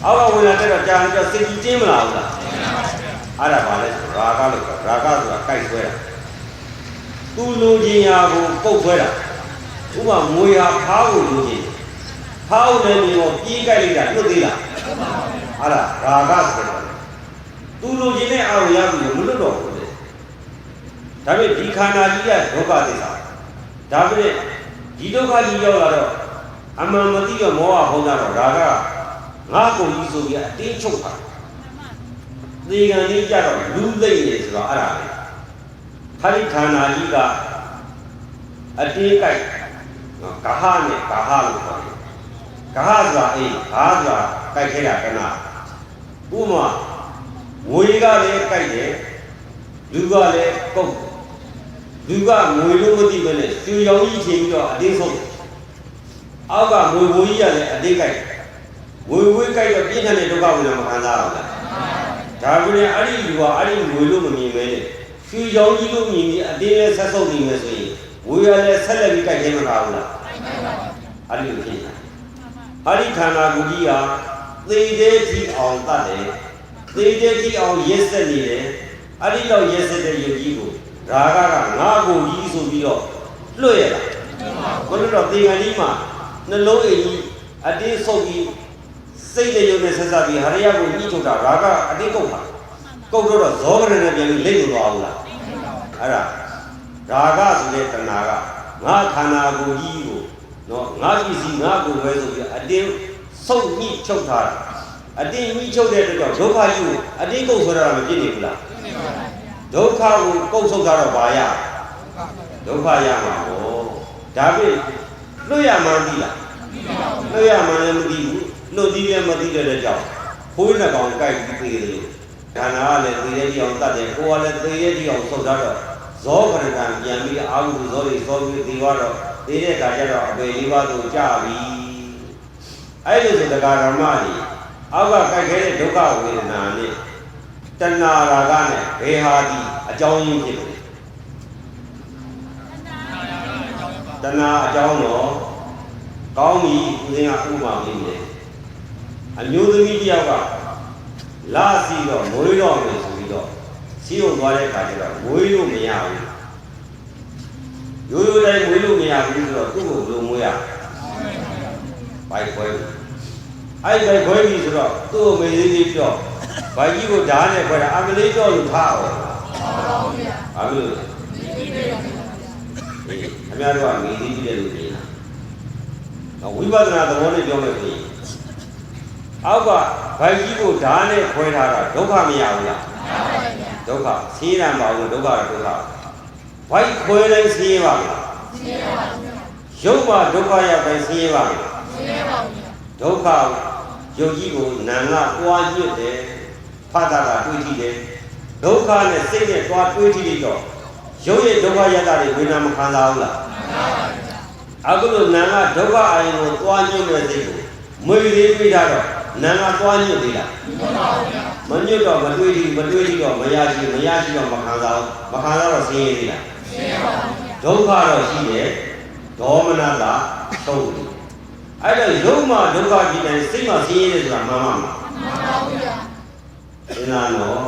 အောက်ကဝေဒနာတက်တော့ကြာပြီးတော့စိတ်ကြီးတင်းမလာဘူးလားအဲ့ဒါပါလဲရာဂလို့ရာဂဆိုတာကြိုက်ဆွဲတာသူလူချင်းရာကိုပုတ်ဆွဲတာဥပမာမွေဟာဖားကိုလူချင်းဖားကိုလည်းမျိုးပြေးကြိုက်လိုက်တာလွတ်သေးလားအဲ့ဒါရာဂဆိုတာသူလူချင်းနဲ့အာရုံရပြီးမလွတ်တော့ဘူးလေ ဒါပေမဲ့ဒီခန္ဓာကြီးကဒုက္ခသစ္စာဒါပေမဲ့ဒီဒုက္ခကြီးရောက်လာတော့အမှန်မသိတော့မောဟဟောတာတော့ဒါကငါကိုယ်ကြီးဆိုပြီးအတင်းချုပ်တာသေကံကြီးကြတော့လူသိနေဆိုတော့အဲ့ဒါလေခါဒီခန္ဓာကြီးကအတင်းကြိုက်ဂဟနဲ့ဂဟလို့ခေါ်တယ်ဂဟဆိုတာအေးဂဟဆိုတာကြိုက်ခဲတာကနာဥပမာငွေကလည်းကြိုက်တယ်လူကလည်းကုတ်လူကငွေလို့မသိဘဲနဲ့ရွှေရောင်ကြီးထင်ပြီးတော့အတင်းဆုံးအောက်ကငွေဘိုးကြီးကလည်းအတင်းကြိုက်ငွေဝေးကြိုက်တော့ပြင်းထန်တဲ့ဒုက္ခဝေဒနာမခံစားရဘူးလားဒါပေမဲ့အဲ့ဒီလူကအဲ့ဒီငွေလို့မမြင်ပဲနဲ့ရွှေရောင်ကြီးလို့မြင်ပြီးအတင်းနဲ့ဆက်ဆုပ်နေမယ်ဆိုရင်ဝေရလည်းဆက်လက်ပြီးကြိုက်ခြင်းမလာဘူးလားအဲ့ဒီလိုဖြစ်နေတာအဲ့ဒီခန္ဓာကိုယ်ကြီးဟာသေသေးကြည့်အောင်တတ်တယ်သေသေးကြည့်အောင်ရက်ဆက်နေတယ်အဲ့ဒီတော့ရက်ဆက်တဲ့ယုတ်ကြီးကိုရာဂကငါကိုကြီးဆိုပြီးတော့လွတ်ရတာဘယ်လိုတော့သေကံကြီးမှာနှလုံးအိမ်ကြီးအတင်းဆုပ်ပြီးစိတ်နဲ့ယုတ်နဲ့ဆက်ဆက်ပြီးဟရိယကိုညှိထုတ်တာရာဂအတင်းကုတ်တာကုတ်တော့ဇောကရနဲ့ပြန်ပြီးလိမ့်လို့သွားဘူးလားအဲ့ဒါရာဂဆိုတဲ့တဏှာကငါခန္ဓာကိုယ်ကြီးကိုနော်ငါပစ္စည်းငါကိုယ်ပဲဆိုပြီးအတင်းဆုပ်ညှိထုတ်တာအတင်းညှိထုတ်တဲ့အတွက်ကြောင့်ဒုက္ခကြီးကိုအတင်းကုတ်ဆိုတာမဖြစ်နေဘူးလားဒုက္ခကိုကုတ်ဆုပ်တာတော့ဘာရဒုက္ခရမှာပေါ့ဒါပေမဲ့လွတ်ရမှန်းသိလားလွတ်ရမှန်းလည်းမသိဘူးလွတ်သေးလည်းမသိတဲ့ကြောင့်ဖိုးနှစ်ကောင်ကြိုက်ပြီးသေးတယ်လို့ခန္ဓာကလည်းသေတဲ့ကြောင်တတ်တယ်ကိုယ်ကလည်းသေတဲ့ကြောင်ဆုပ်တာတော့ဇောကရကံပြန်ပြီးအာဟုဇောတွေဇောပြီးသေသွားတော့သေတဲ့အခါကျတော့အပေလေးပါးသို့ကြပြီအဲ့လိုဆိုတရားဓမ္မကြီးအောက်ကကြိုက်ခဲတဲ့ဒုက္ခဝေဒနာနဲ့တဏှာရာဂနဲ့ဘယ်ဟာဒီအကြောင်းရင်းဖြစ်လဲတဏှာအကြောင်းတော့ကောင်းပြီဦးဇင်းကဥပမာပေးတယ်အမျိုးသမီးတယောက်ကလာစီတော့မွေးတော့မယ်ဆိုပြီးတော့စီးုံသွားတဲ့အခါကျတော့မွေးလို့မရဘူးရိုးရိုးတိုင်းမွေးလို့မရဘူးဆိုတော့သူ့ကိုဘယ်လိုမွေးရဘိုက်ခွဲအဲ့ဘိုက်ခွဲပြီဆိုတော့သူ့ကိုမေးသေးသေးပြောဘိုက်ကြီးကိုဓာတ်နဲ့ခွဲတာအမလေးတော့လို့ထားအောင်ဘာလို့အများတို့ကမေးသေးတယ်လို့ပြောတာဝိပဿနာသဘောနဲ့ပြောမယ်ဆိုရင်အောက်ကဘိုက်ကြီးကိုဓာတ်နဲ့ခွဲထားတာဒုက္ခမရဘူးလားဒုက္ခဆင်းရဲပါဘူးဒုက္ခဒုက္ခဘိုက်ခွဲတိုင်းဆင်းရဲပါမလားဆင်းရဲပါဘူးရုပ်မှာဒုက္ခရောက်တိုင်းဆင်းရဲပါမလားဆင်းရဲပါဘူးဒုက္ခရုပ်ကြီးကိုနာငါပွားညွတ်တယ်ဖတ်တာကတွေးကြည့်တယ်ဒုက္ခနဲ့စိတ်နဲ့တွားတွေးကြည့်တော့ရုပ်ရဲ့ဒုက္ခရတာတွေဝေဒနာမခံစားဘူးလားခံစားပါဘူးအခုလိုနာငါဒုက္ခအာယုံကိုတွားညွတ်တဲ့စိတ်ကိုမွေလေးတွေးထားတော့နာငါတွားညွတ်သေးလားမညွတ်တော့မတွေးကြည့်တော့မရရှိတော့မခံစားတော့ဆင်းရဲသေးလားဆင်းရဲပါဘူးဒုက္ခတော့ရှိတယ်ဒေါမနတာသုံးတယ်အဲ့တော့ရုပ်မှာဒုက္ခကြည့်တိုင်းစိတ်မှာဆင်းရဲတယ်ဆိုတာမှန်ပါမလားမှန်ပါဘူးဗျာသင်္နာတော့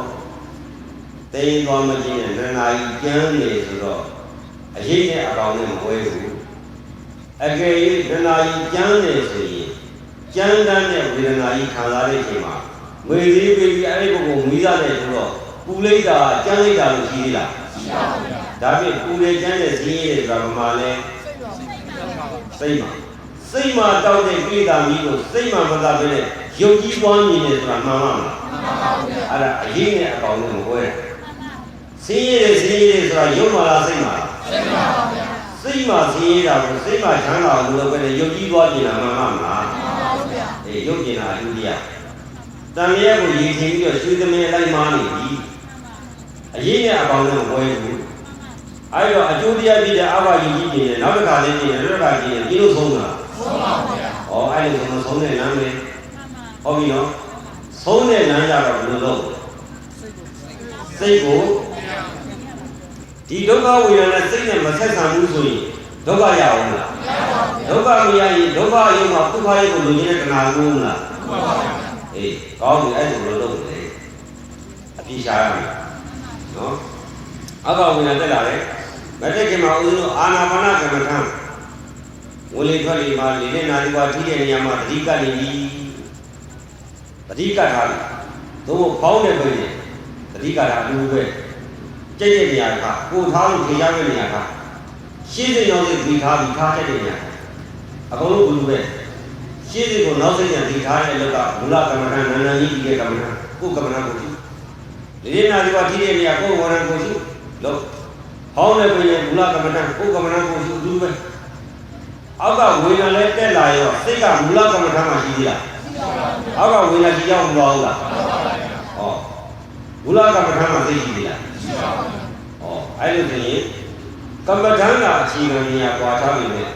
တိမ်သွားမခြင်းနဲ့နှစ်နာရီကျမ်းနေဆိုတော့အရေးနဲ့အကောင်နဲ့မဝဲဘူးအကယ်၍နှစ်နာရီကျမ်းနေဆိုရင်ကျမ်းတန်းတဲ့ဝေဒနာကြီးခံစားတဲ့အချိန်မှာငွေလေးပေးပြီးအဲ့ဒီပုဂ္ဂိုလ်မီးစားတယ်ဆိုတော့ပူလိုက်တာကျမ်းလိုက်တာလို့ရှိသေးလားရှိပါဘူးဗျာဒါဖြင့်ပူလေကျမ်းတဲ့ဈေးရည်ဆိုတာဘာမှလဲစိတ်မှာတောက်တဲ့ကိလေသာကြီးကိုစိတ်မှာမသာပဲနဲ့ယုတ်ကြီးပွားမြင်နေဆိုတာမှန်ပါမလားမှန်ပါဘူးဗျာအဲ့ဒါအရေးနဲ့အကောင်နဲ့မကွဲဆင်းရဲဆိုတာယုတ်မှာလားစိတ်မှာလားစိတ်မှာပါဗျာစိတ်မှာဆင်းရဲတာကိုစိတ်မှာချမ်းသာအောင်လုပ်ပဲနဲ့ယုတ်ကြီးပွားမြင်တာမှန်ပါမလားမှန်ပါဘူးဗျာအေးယုတ်မြင်တာအတူတူရတန်ရဲကိုရည်ထင်ပြီးတော့ရွှေသမင်းလိုက်မားနေပြီအရေးနဲ့အကောင်နဲ့မကွဲဘူးအဲ့တော့အကျိုးတရားပြတဲ့အဘယုတ်ကြီးနေတယ်နောက်တစ်ခါလေးနေတယ်နောက်တစ်ခါကြီးနေပြီးလို့ဆုံးတာဆုံးပါဗျာဩအဲ့ဒီဆုံးတဲ့လမ်းပဲဟုတ်ပြီနော်ဆုံးတဲ့လမ်းကြတော့ဘယ်လိုလုပ်စိတ်ကိုဒီဒုက္ခဝေဒနာစိတ်နဲ့မဆက်ဆံဘူးဆိုရင်ဒုက္ခရအောင်လားဒုက္ခမရရင်ဒုက္ခရုံမှာဒုက္ခရုံကိုလူကြီးနဲ့တဏှာကိုမလားမှန်ပါဗျာအေးကောင်းပြီအဲ့ဒါဘယ်လိုလုပ်လဲအပြည့်ရှားရမယ်နော်အောက်ကဝေဒနာတက်လာတယ်မတက်ခင်မှာဦးဇင်းတို့အာနာပါနကမ္မထံဝင်လေထွက်လေမှာလေနဲ့နာဒီပါထိတဲ့နေရာမှာတတိကနေပြီးတတိကထားတယ်သို့ဖောင်းတဲ့ပဲတတိကထားအတူပဲ ကြိတ်တဲ့နေရာကကိုထားလို့ထေရတဲ့နေရာကရှင်းစိတ်ရောက်စိတ်ဒီထားပြီးထားတဲ့နေရာအကုန်လုံးဘုလူပဲရှင်းစိတ်ကိုနောက်စိတ်နဲ့ဒီထားတဲ့လောကမူလကမ္မဋ္ဌာန်းနန္ဒကြီးဒီကကမ္မဋ္ဌာန်းကိုကမ္မဋ္ဌာန်းကိုရှိလေးနာဒီပါထိတဲ့နေရာကိုဝရံကိုရှိလို့ဟောင်းတဲ့ပြင်မူလကမ္မဋ္ဌာန်းကိုကမ္မဋ္ဌာန်းကိုရှိအတူပဲအောက်ကဝေဒနာလည်းတက်လာရောစိတ်ကမူလကမ္မဋ္ဌာန်းမှာရှိသေးလားအောက်ကဝေဒနာကြည့်ရောက်မလို့လားဟောမူလကမ္မဋ္ဌာန်းမှာသိရှိသေးလားဟောအဲ့လိုဆိုရင်ကမ္မဋ္ဌာန်းကအချိန်ခံနေရပွားထားနေတယ်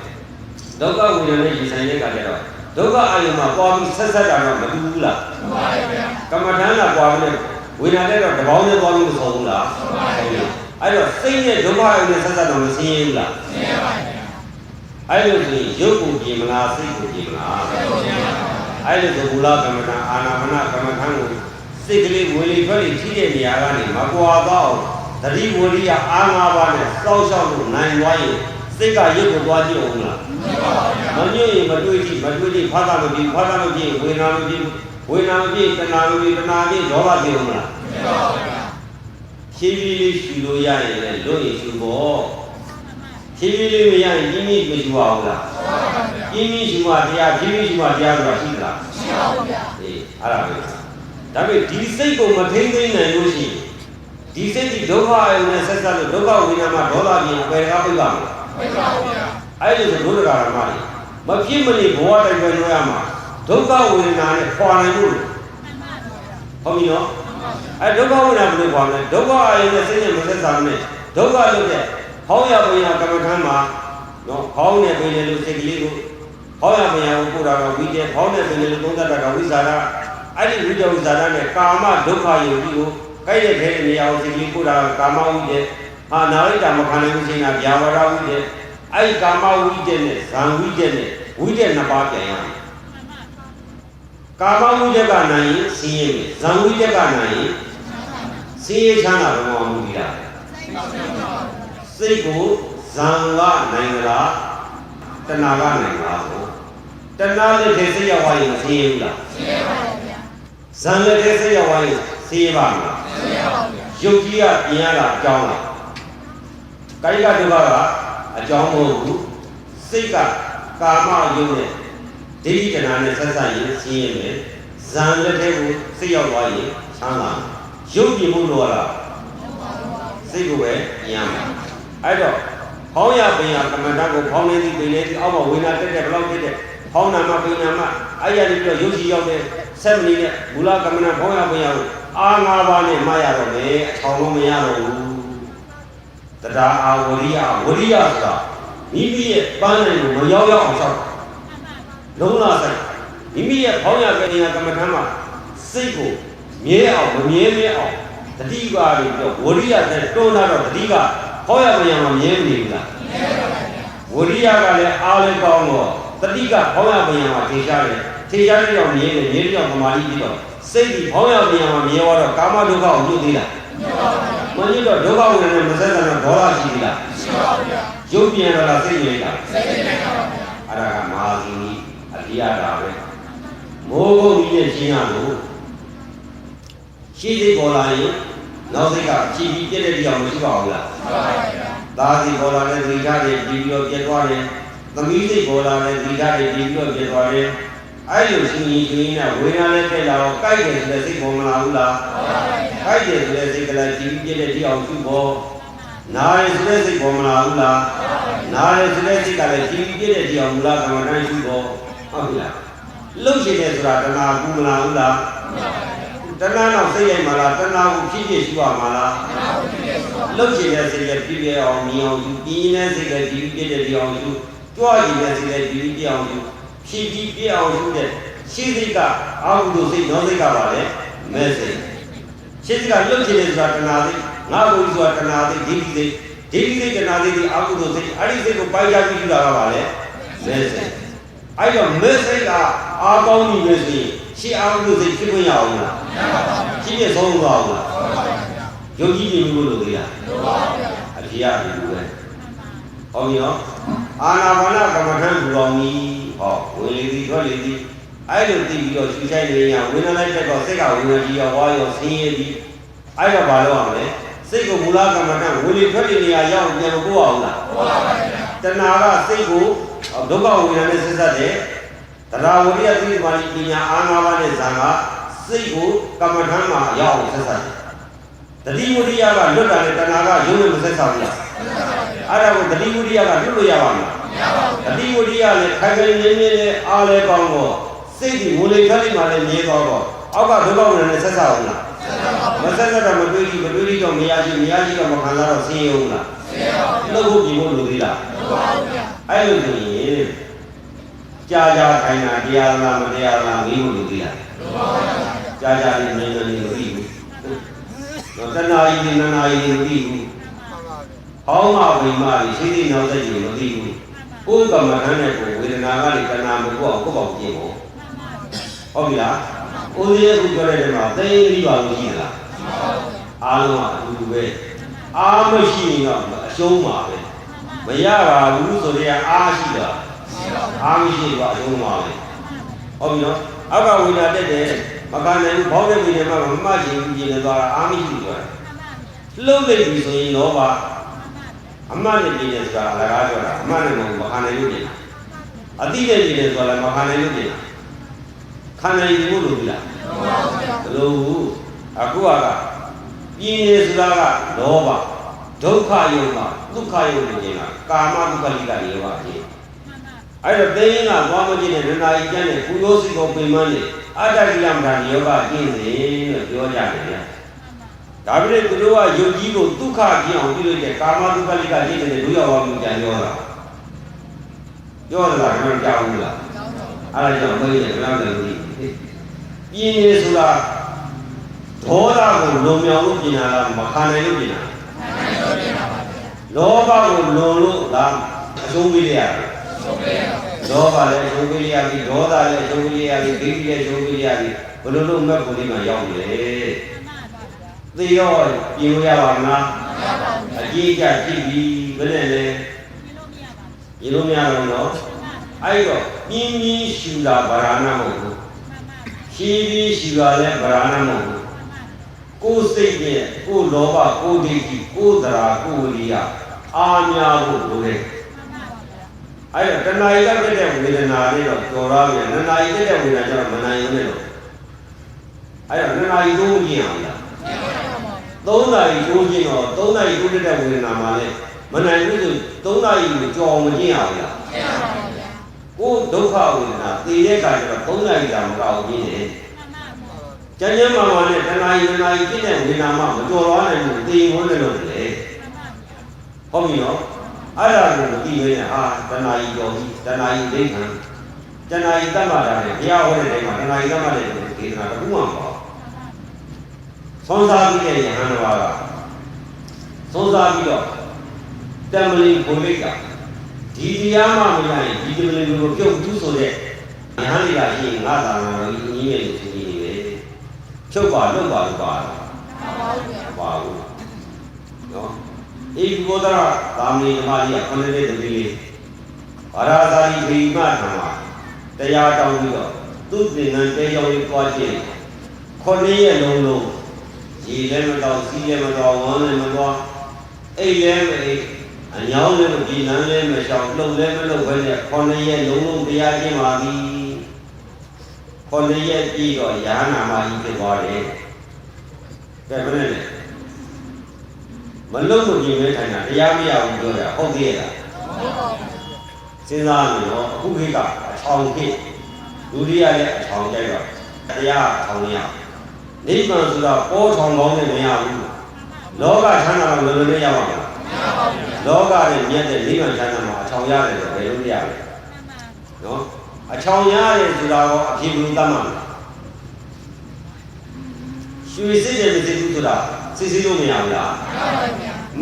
ဒုက္ခဝေဒနာနဲ့ရည်ဆိုင်တဲ့ကကြတော့ဒုက္ခအာယုံမှာပွားပြီးဆက်ဆက်တာတော့မတူဘူးလားမှန်ပါဗျာကမ္မဋ္ဌာန်းကပွားပြီးဝေဒနာတဲ့တော့တပေါင်းနဲ့ပွားပြီးမဆုံးဘူးလားမှန်ပါဗျာအဲ့တော့စိတ်နဲ့ဒုက္ခအာယုံနဲ့ဆက်ဆက်တော့မဆင်းရဲဘူးလားဆင်းရဲပါဗျာအဲ့လိုဆိုရင်ရုပ်ကိုကြည်မလားစိတ်ကိုကြည်မလားစိတ်ကိုကြည်ပါဗျာအဲ့လိုဆိုမူလကမ္မဋ္ဌာန်းအာနာပါနကမ္မဋ္ဌာန်းကိုစိတ်ကလေးဝင်လေထွက်လေထိတဲ့နေရာကနေမကွာတော့တတိဝရိယအာငါးပါးနဲ့စောင့်ရှောက်လို့နိုင်သွားရင်စိတ်ကရုပ်ကိုသွားကြည့်အောင်လားမညွှန်ရင်မတွေးကြည့်ဖာသာမပြီးဖာသာမပြီးဝေဒနာမပြီးဝေဒနာမပြီးတဏှာမပြီးတဏှာပြီးဒေါသပြီးအောင်လားဖြည်းဖြည်းလေးရှူလို့ရရင်လည်းလွတ်ရင်ရှူဖို့ဖြည်းဖြည်းလေးမရရင်ပြင်းပြင်းမရှူအောင်လားပြင်းပြင်းရှူမှတရားဖြည်းဖြည်းရှူမှတရားဆိုတာရှိလားရှိပါဘူးဗျာအေးအဲ့ဒါပဲဒါပေမဲ့ဒီစိတ်ကိုမထိမ့်သိမ့်နိုင်လို့ရှိရင်ဒီစိတ်ဒီဒုက္ခအယုံနဲ့ဆက်ဆက်လို့ဒုက္ခဝေဒနာမှာဒေါသပြင်ပယ်ကားပြပါမယ်ပြပါဘူးဗျာအဲ့ဒီဆိုဒုက္ခဓမ္မတွေမဖြစ်မနေဘဝတိုင်းပဲပြောရမှာဒုက္ခဝေဒနာနဲ့ခွာနိုင်လို့ဟုတ်ပြီနော်အဲ့ဒုက္ခဝေဒနာဘယ်လိုခွာမလဲဒုက္ခအယုံနဲ့စိတ်နဲ့မဆက်စားနဲ့ဒုက္ခလို့တဲ့ဟောင်းရပင်ရကမ္မထမ်းမှာနော်ဟောင်းနဲ့ပင်လေလို့စိတ်ကလေးကိုဟောင်းရပင်ရကိုပို့တာတော့ဝိတေဟောင်းနဲ့ပင်လေလို့သုံးသပ်တာတော့ဝိဇာရအဲ့ဒီဝိတဝိဇာရနဲ့ကာမဒုက္ခယုတ်ကြီးကိုကိုက်တဲ့ခဲနေရာကိုစိတ်ကလေးပို့တာကာမဝိတေဟာနာရိတာမခံနိုင်ဘူးချိန်ကဗျာဝရဝိတေအဲ့ဒီကာမဝိတေနဲ့ဇံဝိတေနဲ့ဝိတေနှစ်ပါးပြန်ရမယ်ကာမဝိတေကနိုင်ရင်ဆင်းရဲမယ်ဇံဝိတေကနိုင်ရင်ဆင်းရဲချမ်းသာဘယ်မှာမူပြီးတာစိတ်ကိုဇံကနိုင်လားတဏှာကနိုင်လားဆိုတဏှာနဲ့စိတ်ရောက်ရင်ဆင်းရဲဘူးလားဆင်းရဲပါဘူးဗျာဇံနဲ့စိတ်ရောက်ရင်ဆင်းရဲပါမလားဆင်းရဲပါဘူးဗျာရုပ်ကြီးကပြင်ရတာအကြောင်းလားကာယကဒုက္ခကအကြောင်းမဟုတ်ဘူးစိတ်ကကာမယုတ်နဲ့ဒိဋ္ဌိတဏှာနဲ့ဆက်ဆက်ရင်ဆင်းရဲမယ်ဇံလက်ထဲကိုစိတ်ရောက်သွားရင်ချမ်းသာရုပ်ပြင်ဖို့လိုရတာစိတ်ကိုပဲပြင်ရမယ်အဲ့တော့ဟောင်းရပင်ရကမ္မဋ္ဌာန်းကိုဖောင်းနေသည်ပင်နေသည်အောက်မှာဝေနာတက်တဲ့ဘလောက်တက်တဲ့ဟောင်းနာမပင်နာမအဲ့ရနေပြီးတော့ရုပ်ရှိရောက်တဲ့ဆက်မနေနဲ့မူလကမ္မဋ္ဌာန်းဖောင်းရပင်ရကိုအာငါးပါးနဲ့မှတ်ရတော့မယ်အထောင်လုံးမရတော့ဘူးတရားအာဝရိယဆိုတာမိမိရဲ့ပန်းနိုင်ကိုမရောက်ရောက်အောင်ဆောက်လုံးလာဆိုင်မိမိရဲ့ဖောင်းရပင်ရကမ္မဋ္ဌာန်းမှာစိတ်ကိုမြဲအောင်မမြဲမြဲအောင်တတိကတွေပြီးတော့ဝရိယနဲ့တွန်းလာတော့တတိကဟောရမရမှာမြဲနေဘူးလားမြဲပါပါဝရိယကလည်းအားလည်းကောင်းတော့တတိကဟောရမရမှာထေရှားတယ်ထေရှားတဲ့ကြောင့်မြဲတယ်မြဲတဲ့ကြောင့်ပမာတိပြီးတော့စိတ်ဒီဟောရမရမှာမြဲသွားတော့ကာမဒုက္ခကိုညှို့သေးလားညှို့ပါပါမညှို့တော့ဒုက္ခဝင်နေမဆက်ဆံတော့ဒေါသရှိသေးလားရှိပါဗျာရုပ်ပြန်တော့လားစိတ်ပြန်လားစိတ်ပြန်ပါဗျာအဲ့ဒါကမဟာသီနီအရိယတာပဲမိုးကုတ်ကြီးရဲ့ရှင်းရလို့ရှိသေးပေါ်လာရင်နောက်စိတ်ကဖြီးပြီးပြည့်တဲ့တရားမရှိပါဘူးလားမှန်ပါဗျာသာစီပေါ်လာတဲ့ဒီဓာတ်တွေပြီးပြီးတော့ပြတ်သွားတယ်သမီးစိတ်ပေါ်လာတဲ့ဒီဓာတ်တွေပြီးပြီးတော့ပြတ်သွားတယ်အဲ့လိုရှင်ကြီးရှင်ကြီးနဲ့ဝေဒနာနဲ့တက်လာတော့ကြိုက်တယ်ဆိုတဲ့စိတ်ပေါ်မလာဘူးလားမှန်ပါဗျာကြိုက်တယ်ဆိုတဲ့စိတ်ကလည်းဖြီးပြီးပြည့်တဲ့တရားရှိဖို့နားရဆိုတဲ့စိတ်ပေါ်မလာဘူးလားနားရဆိုတဲ့စိတ်ကလည်းဖြီးပြီးပြည့်တဲ့တရားမူလကမ္မဋ္ဌာန်းရှိဖို့ဟုတ်ပြီလားလှုပ်ရှင်တယ်ဆိုတာတဏှာကူမလာဘူးလားမှန်ပါတဏှာတော့စိတ်ရိုက်မှာလားတဏှာကိုဖြည့်ဖြည့်ရှိပါမှာလားလှုပ်ချင်တဲ့စိတ်လည်းပြည့်ပြည့်အောင်မြင်အောင်ယူပြင်းနေတဲ့စိတ်လည်းပြည့်ပြည့်တဲ့အောင်ယူကြွားရည်တဲ့စိတ်လည်းပြည့်ပြည့်အောင်ယူဖြည့်ပြည့်အောင်ယူတဲ့ရှင်းစိတ်ကအာဟုတုစိတ်နောစိတ်ကပါလေမဲ့စိတ်ရှင်းစိတ်ကလှုပ်ချင်တဲ့ဆိုတာတဏှာစိတ်ငါ့ကိုယ်ဆိုတာတဏှာစိတ်ဒိဋ္ဌိစိတ်တဏှာစိတ်ဒီအာဟုတုစိတ်အဲ့ဒီစိတ်ကိုပိုက်ရပြီးယူတာကပါလေမဲ့စိတ်အဲ့တော့မဲ့စိတ်ကအာကောင်းနေပြီဆိုရင်ရှင်းအာဟုတုစိတ်ဖြစ်ခွင့်ရအောင်လားမရပါဘူးရှင်းပြဆုံးသွားအောင်လားဟုတ်ပါဘူးယုတ်ကြီးနေလို့လို့သေးလားဟုတ်ပါဘူးအဖြေရတယ်လို့ပဲဟောပြီနော်အာနာပါနကမ္မထံဘူတော်မီဟောဝင်လေသည်ထွက်လေသည်အဲ့လိုသိပြီးတော့ရှူချိုက်နေရဝိညာဉ်လိုက်တက်တော့စိတ်ကဝိညာဉ်ကြီးရောဝါရောဆင်းရဲပြီးအဲ့တော့ဘာလုပ်ရမလဲ စိတ်ကိုမူလကမ္မထဝိလေထွက်တဲ့နေရာရောက်ပြန်ပို့အောင်လားတဏှာကစိတ်ကိုဒုက္ခဝေဒနာနဲ့ဆက်ဆက်တဲ့တရားဝိရိယသီမာတိပညာအာငါးပါးနဲ့ဇာကစိတ်ကိုကမ္မထမှာရောက်အောင်ဆက်ဆက်တယ်တတိဝိရိယကလွတ်တာနဲ့တဏှာကရုံးနဲ့မဆက်ဆောင်ဘူးလားအဲ့ဒါကိုတတိဝိရိယကလွတ်လို့ရပါမလားတတိဝိရိယနဲ့ခိုင်ခိုင်မြဲမြဲနဲ့အားလဲကောင်းတော့စိတ်ဒီဝိလေထွက်တဲ့မှာလည်းမြဲသွားတော့အောက်ကဒုက္ခဝေဒနာနဲ့ဆက်ဆောင်ဘူးလားမဆက်ဆက်တော့မတွေးကြည့်တော့မရရှိတော့မခံစားတော့ဆင်းရဲဘူးလားလို့ဖို့ပြင်ဖို့လိုသေးလားအဲ့လိုဆိုရင်ကြာခိုင်တာတရားလားမတရားလားမေးဖို့လိုသေးလားကြာလေးနေနေမသိဘူးတော့တဏှာကြီးနဲ့နာကြီးမသိဘူးဟောင်းမဝိမာကြီးရှိသေးနောက်သက်ကြီးမသိဘူးကိုယ်ကမ္မထမ်းတဲ့ကိုဝေဒနာကလည်းတဏှာမပေါ့ကိုယ့်ပေါ့ပြင်ဖို့ဟုတ်ပြီလားဦးဇင်းအခုပြောတဲ့နေရာသိပြီးပါလို့ရှိသလားအားလုံးကအတူတူပဲအားမရှိရင်တော့အရှုံးပါပဲမရပါဘူးဆိုရင်အားရှိတာအားမရှိတော့အရှုံးပါပဲဟုတ်ပြီနော်အောက်ကဝိညာဉ်တက်တယ်မကနိုင်ဘူးဘောင်းတဲ့ဝိညာဉ်မှာမမှချင်ဘူးကျင်နေသွားတာအားမရှိဘူးလှုပ်လိုက်ပြီဆိုရင်လောဘအမှန်နဲ့ကျင်နေဆိုတာအလကားပြောတာအမှန်နဲ့မဟုတ်မခံနိုင်လို့ကျင်တာအတိနဲ့ကျင်နေဆိုတာလည်းမခံနိုင်လို့ကျင်တာခံနိုင်ဘူးလို့ပြောတာဘလို့အခုကပြင်းနေဆိုတာကလောဘဒုက္ခယုံမှာဒုက္ခယုံနေနေတာကာမဒုက္ခလိကတွေပါဖြစ်အဲ့တော့သိရင်ကသွားမကြည့်တဲ့နာယီကျမ်းနဲ့ကုသိုလ်စီကိုပင်မနဲ့အတ္တကိလမထာယောဂကျင့်စဉ်လို့ပြောကြတယ်ဗျာဒါပြည့်သူတို့ကယုတ်ကြီးကိုဒုက္ခကျင့်အောင်ပြုလို့တဲ့ကာမဒုက္ခလိကကျင့်တဲ့လူရောက်အောင်ကြံပြောတာပြောတာကမကြောက်ဘူးလားအဲ့ဒါကြောင့်ဘယ်လိုလဲဘယ်လိုလဲပြင်းနေဆိုတာဒေါသကိုလုံမြောင်လို့ပြင်တာလားမခံနိုင်လို့ပြင်တာလောဘကိုလုံလို့လားအရှုံးပေးရတာလောဘလည်းအရှုံးပေးရပြီဒေါသလည်းအရှုံးပေးရပြီဒိဋ္ဌိလည်းအရှုံးပေးရပြီဘယ်လိုလုပ်မဲ့ပုံလေးမှရောက်နေလဲသေရောပြင်လို့ရပါမလားအကြီးကြကြည့်ပြီးဘယ်နဲ့လဲပြင်လို့မရတော့တော့အဲ့တော့ပြင်းပြင်းရှူတာဗราဏမဟုတ်ဘူးရှင်းပြီးရှူတာလည်းဗราဏမဟုတ်ဘူးကိုယ်စိတ်နဲ့ကိုယ်လောဘကိုယ်ဒိဋ္ဌိကိုယ်သရာကိုယ်ဝိရိယအားများဖို့လိုတယ်အဲ့တော့တဏှာကြီးကဖြစ်တဲ့ဝေဒနာလေးတော့ကြော်ရပြန်တဏှာကြီးဖြစ်တဲ့ဝေဒနာကျတော့မနိုင်ဘူးလေတော့အဲ့တော့တဏှာကြီးကိုကျင့်အောင်လားသုံးနာရီကိုကျင့်တော့သုံးနာရီကိုတက်တဲ့ဝေဒနာမှာလည်းမနိုင်ဘူးဆိုသုံးနာရီကိုကြော်မကျင့်အောင်လားကျင့်ပါပါဗျာကိုယ်ဒုက္ခဝေဒနာသိတဲ့အခါကျတော့သုံးနာရီတာမကောက်ဘူးကျင့်တယ်ကျန်ကျမ်းမာမာနဲ့တဏှာကြီးကျင့်တဲ့ဝေဒနာမှမကြော်ရနိုင်ဘူးသိရင်ဟုတ်တယ်လို့လေဟုတ်ပြီနော်အဲ့ဒါကိုမသိဘဲနဲ့ဟာတဏှာကြီးကြော်ကြီးတဏှာကြီးဒိဋ္ဌံတဏှာကြီးတတ်မှတ်တာနဲ့ဘုရားဟောတဲ့တိုင်းမှာတဏှာကြီးတတ်မှတ်တဲ့ဒေသနာတစ်ခုမှမပေါ့သုံးစားပြီးတဲ့ယဟန်တော်ကသုံးစားပြီးတော့တမလီဘုံလိတ်ကဒီတရားမှမရရင်ဒီတမလီကိုပြုတ်ဘူးဆိုတဲ့ယဟန်လေးကရှိရင်ငါသာတော်ကြီးအင်းရဲ့လူကြီးနေပဲချုပ်ပါလွတ်ပါလို့ပါပါဘူးနော်ဧကဘောဒရာသာမဏေဓမ္မကြီးကခဏလေးတပီးလေးဘာသာသာကြီးဒီမှထံမှာတရားတောင်းပြီးတော့သူ့သင်္ကန်းတဲရောက်ရေးသွားခြင်း9ရက်လုံးလုံးရေလည်းမတော့စီးလည်းမတော့ဝမ်းလည်းမတော့အိတ်လည်းမအိတ်အညောင်းလည်းမကြည်နန်းလည်းမရှောင်လှုပ်လည်းမလှုပ်ဘဲနဲ့9ရက်လုံးလုံးတရားကျင့်ပါသည်9ရက်ပြီးတော့ယာနာမကြီးဖြစ်သွားတယ်ကဲဘယ်နဲ့လဲမလုံးမကြည့်မဲထိုင်တာတရားမရဘူးပြောတာဟုတ်သေးလားစဉ်းစားနေတော့အခုခေတ်ကအချောင်ခေတ်လူတွေကလည်းအချောင်ကြိုက်တော့တရားအချောင်ရနိဗ္ဗာန်ဆိုတာပေါ်ထောင်ကောင်းနဲ့မရဘူးလောကချမ်းသာတော့လွယ်လွယ်နဲ့ရပါမလားမရပါဘူးလောကနဲ့မြတ်တဲ့နိဗ္ဗာန်ချမ်းသာမှာအချောင်ရတယ်ဆိုဘယ်လိုရလဲနော်အချောင်ရတယ်ဆိုတာတော့အဖြစ်ဘူးတတ်မှာရွှေစစ်တယ်မစစ်ဘူးဆိုတာစစ်စစ်လို့မရဘူးလား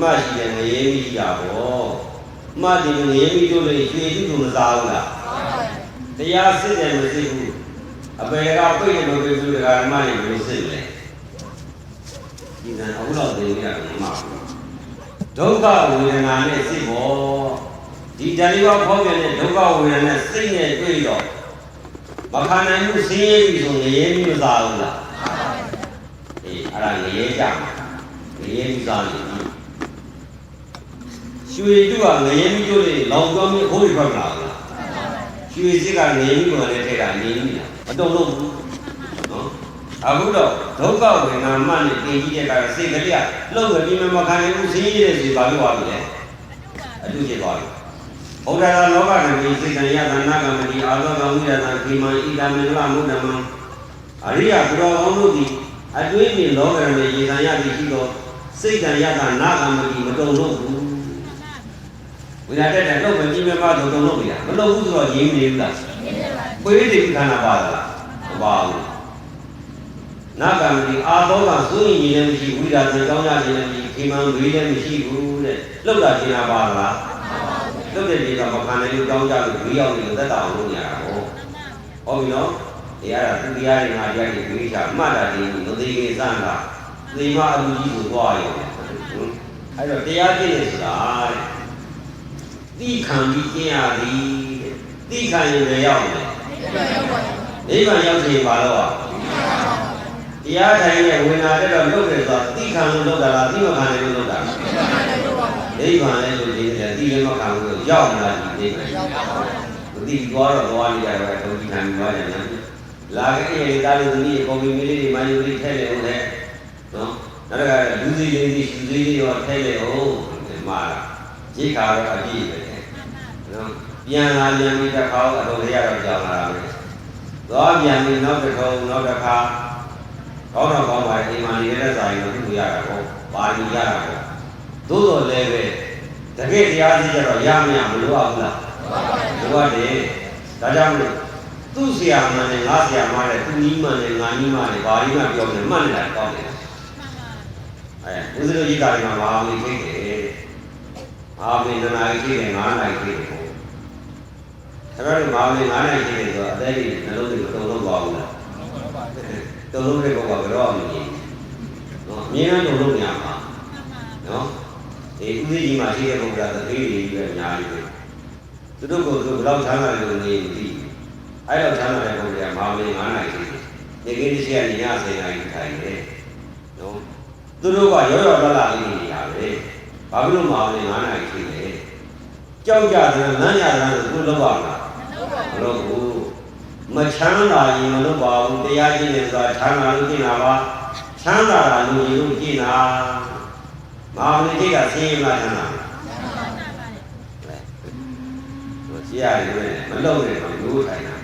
မရပါဘူးမရှိတယ်ငရေမိကြီးတာပေါ့မတ်ဒီငရေမိတို့လေရွှေတုတို့မစားဘူးလားတရားစစ်တယ်မစစ်ဘူးအပေကပိတ်တယ်မပိတ်ဘူးတရားဓမ္မတွေဘယ်လိုစစ်လဲဒီကံအခုတော့သိရတယ်မှာဒုက္ခဝေဒနာနဲ့စစ်ဖို့ဒီတဏှာဖောက်ပြန်တဲ့ဒုက္ခဝေဒနာနဲ့စိတ်နဲ့တွေ့တော့မခံနိုင်မှုဆင်းရဲပြီဆိုငရေမိမစားဘူးလားအေးအဲ့ဒါငရေကြမှာ ရေးစားနေပြီရွှေတူကငရဲမီးတို့တွေလောင်သွားပြီးခိုးရဖက်လာလားရွှေစစ်ကငရဲမီးကိုလည်းထဲကနေပြီလားမတုံလို့ဘူးနော်အခုတော့ဒုက္ခဝေဒနာမှနဲ့တင်ကြီးတဲ့ကစိတ်ကလေးကလှုပ်ပြီးမခံနိုင်ဘူးဆင်းရဲတဲ့စီပါလို့ပါပြီလေအတူဖြစ်သွားပြီဘုရားလောကဓမ္မစိတ်တန်ယသနာကမတိအာသောကဝိရဒံခိမံဣဒမေလမုဒ္ဓမံအရိယဘုရားအောင်တို့သည်အတွင်းမြင်လောကဓမ္မရေတန်ယတိရှိသောစိတ်တန်ယသနာကမတိမတုံလို့ဘူးဝိရတဲ့လှုပ်ပြီးကြီးမြတ်တော့တုံလို့မရမလုပ်ဘူးဆိုတော့ရင်းနေဘူးလားပွေးတယ်ခန္ဓာပါလားမပါဘူးနာကံဒီအာသောကစိုးရင်ကြီးလည်းမရှိဝိရာဇံကောင်းရခြင်းလည်းမရှိခိမံဝေးလည်းမရှိဘူးတဲ့လှုပ်တာရှင်းတာပါလားလှုပ်တဲ့ဒီကမခံနိုင်လို့ကောင်းကြလို့ဝေးရောက်နေလို့သက်တာအောင်လုပ်နေရတာပေါ့ဟုတ်ပြီနော်ဒီအဲ့ဒါသူတရားတွေငါကြိုက်ပြီးဝေးချမှတ်တာဒီမသေးခင်စမ်းတာသေမအလူကြီးကိုသွားရုံအဲ့တော့တရားပြည့်နေဆိုတာတဲ့တိခံပြီးကျင့်ရသည်တိခံရင်လည်းရောက်တယ်နိဗ္ဗာန်ရောက်ရင်ပါတော့တရားထိုင်ရဲ့ဝိညာဉ်တက်တော့လုပ်တယ်ဆိုတာတိခံလို့လုပ်တာလားတိမခံလို့လုပ်တာလားနိဗ္ဗာန်လည်းလို့ဒီတယ်တိလည်းမခံဘူးရောက်လာဒီနိဗ္ဗာန်မတိသွားတော့သွားနေကြတော့ဒုတိယခံသွားတယ်နော်လာခဲ့ရင်တာလို့ဒီပုံပြီးမိလေးတွေမာယူလေးထဲလေဦးတယ်နော်နောက်ကလူစီလေးစီလူစီလေးရောထဲလေဦးမှာရိတ်ခါတော့အပြည့်ပဲနော်ပြန်လာပြန်ပြီးတစ်ခါအတော်ရတော့ကြောင်လာတာပဲသွားပြန်ပြီးနောက်တစ်ခေါက်နောက်တစ်ခါကောင်းတော့ကောင်းပါအိမ်မှာနေတဲ့စာရင်တော့သူ့ရတာပေါ့ပါဠိရတာပေါ့သို့တော်လည်းပဲတကယ်တရားကြီးကြတော့ရမရမလို့အောင်လားလိုပါတယ်ဒါကြောင့်မို့သူ့ဆရာမနဲ့ငါဆရာမနဲ့သူနီးမနဲ့ငါနီးမနဲ့ဘာလို့မှပြောနေမှတ်နေတာကောင်းတယ်ဦးဇင်းတို့ဤကားမှာမဟာမင်းခိတ်တယ်အာမင်းနာရီခိတ်တယ်9နာရီခိတ်တယ်ပေါ့အဲ့တော့မဟာမင်း9နာရီခိတ်တယ်ဆိုတော့အသက်ကြီးနှလုံးသွင်းတုံလုံးသွားဘူးလားတုံလုံးတဲ့ဘောကဘယ်တော့မှမမြင်နော်အမြင်နဲ့တုံလုံးညာမှာနော်ဒီဥသိကြီးမှာရှိတဲ့ဘုရားသတိတွေကြီးပဲအများကြီးပဲသူတို့ကိုသူဘယ်လောက်ချမ်းသာတယ်လို့နေမသိအဲ့တော့ချမ်းသာတဲ့ဘုရားမဟာမင်း9နာရီခိတ်တယ်ဒီကိစ္စကည10နာရီထိုင်တယ်နော်သူတို့ကရောရောလာလာလေးနေရပဲဘာဖြစ်လို့မအောင်လဲ9နာရီရှိတယ်ကြောက်ကြတယ်လမ်းရတာဆိုသူလောက်ပါလားမလုပ်ဘူးမချမ်းသာရင်မလုပ်ပါဘူးတရားကျင့်တယ်ဆိုတာချမ်းသာလို့ကျင့်တာပါချမ်းသာတာလို့ကျင့်တာမအောင်လေကဆင်းရဲမှချမ်းသာကြည့်ရတယ်မလုပ်နဲ့လို့ထိုင်တာ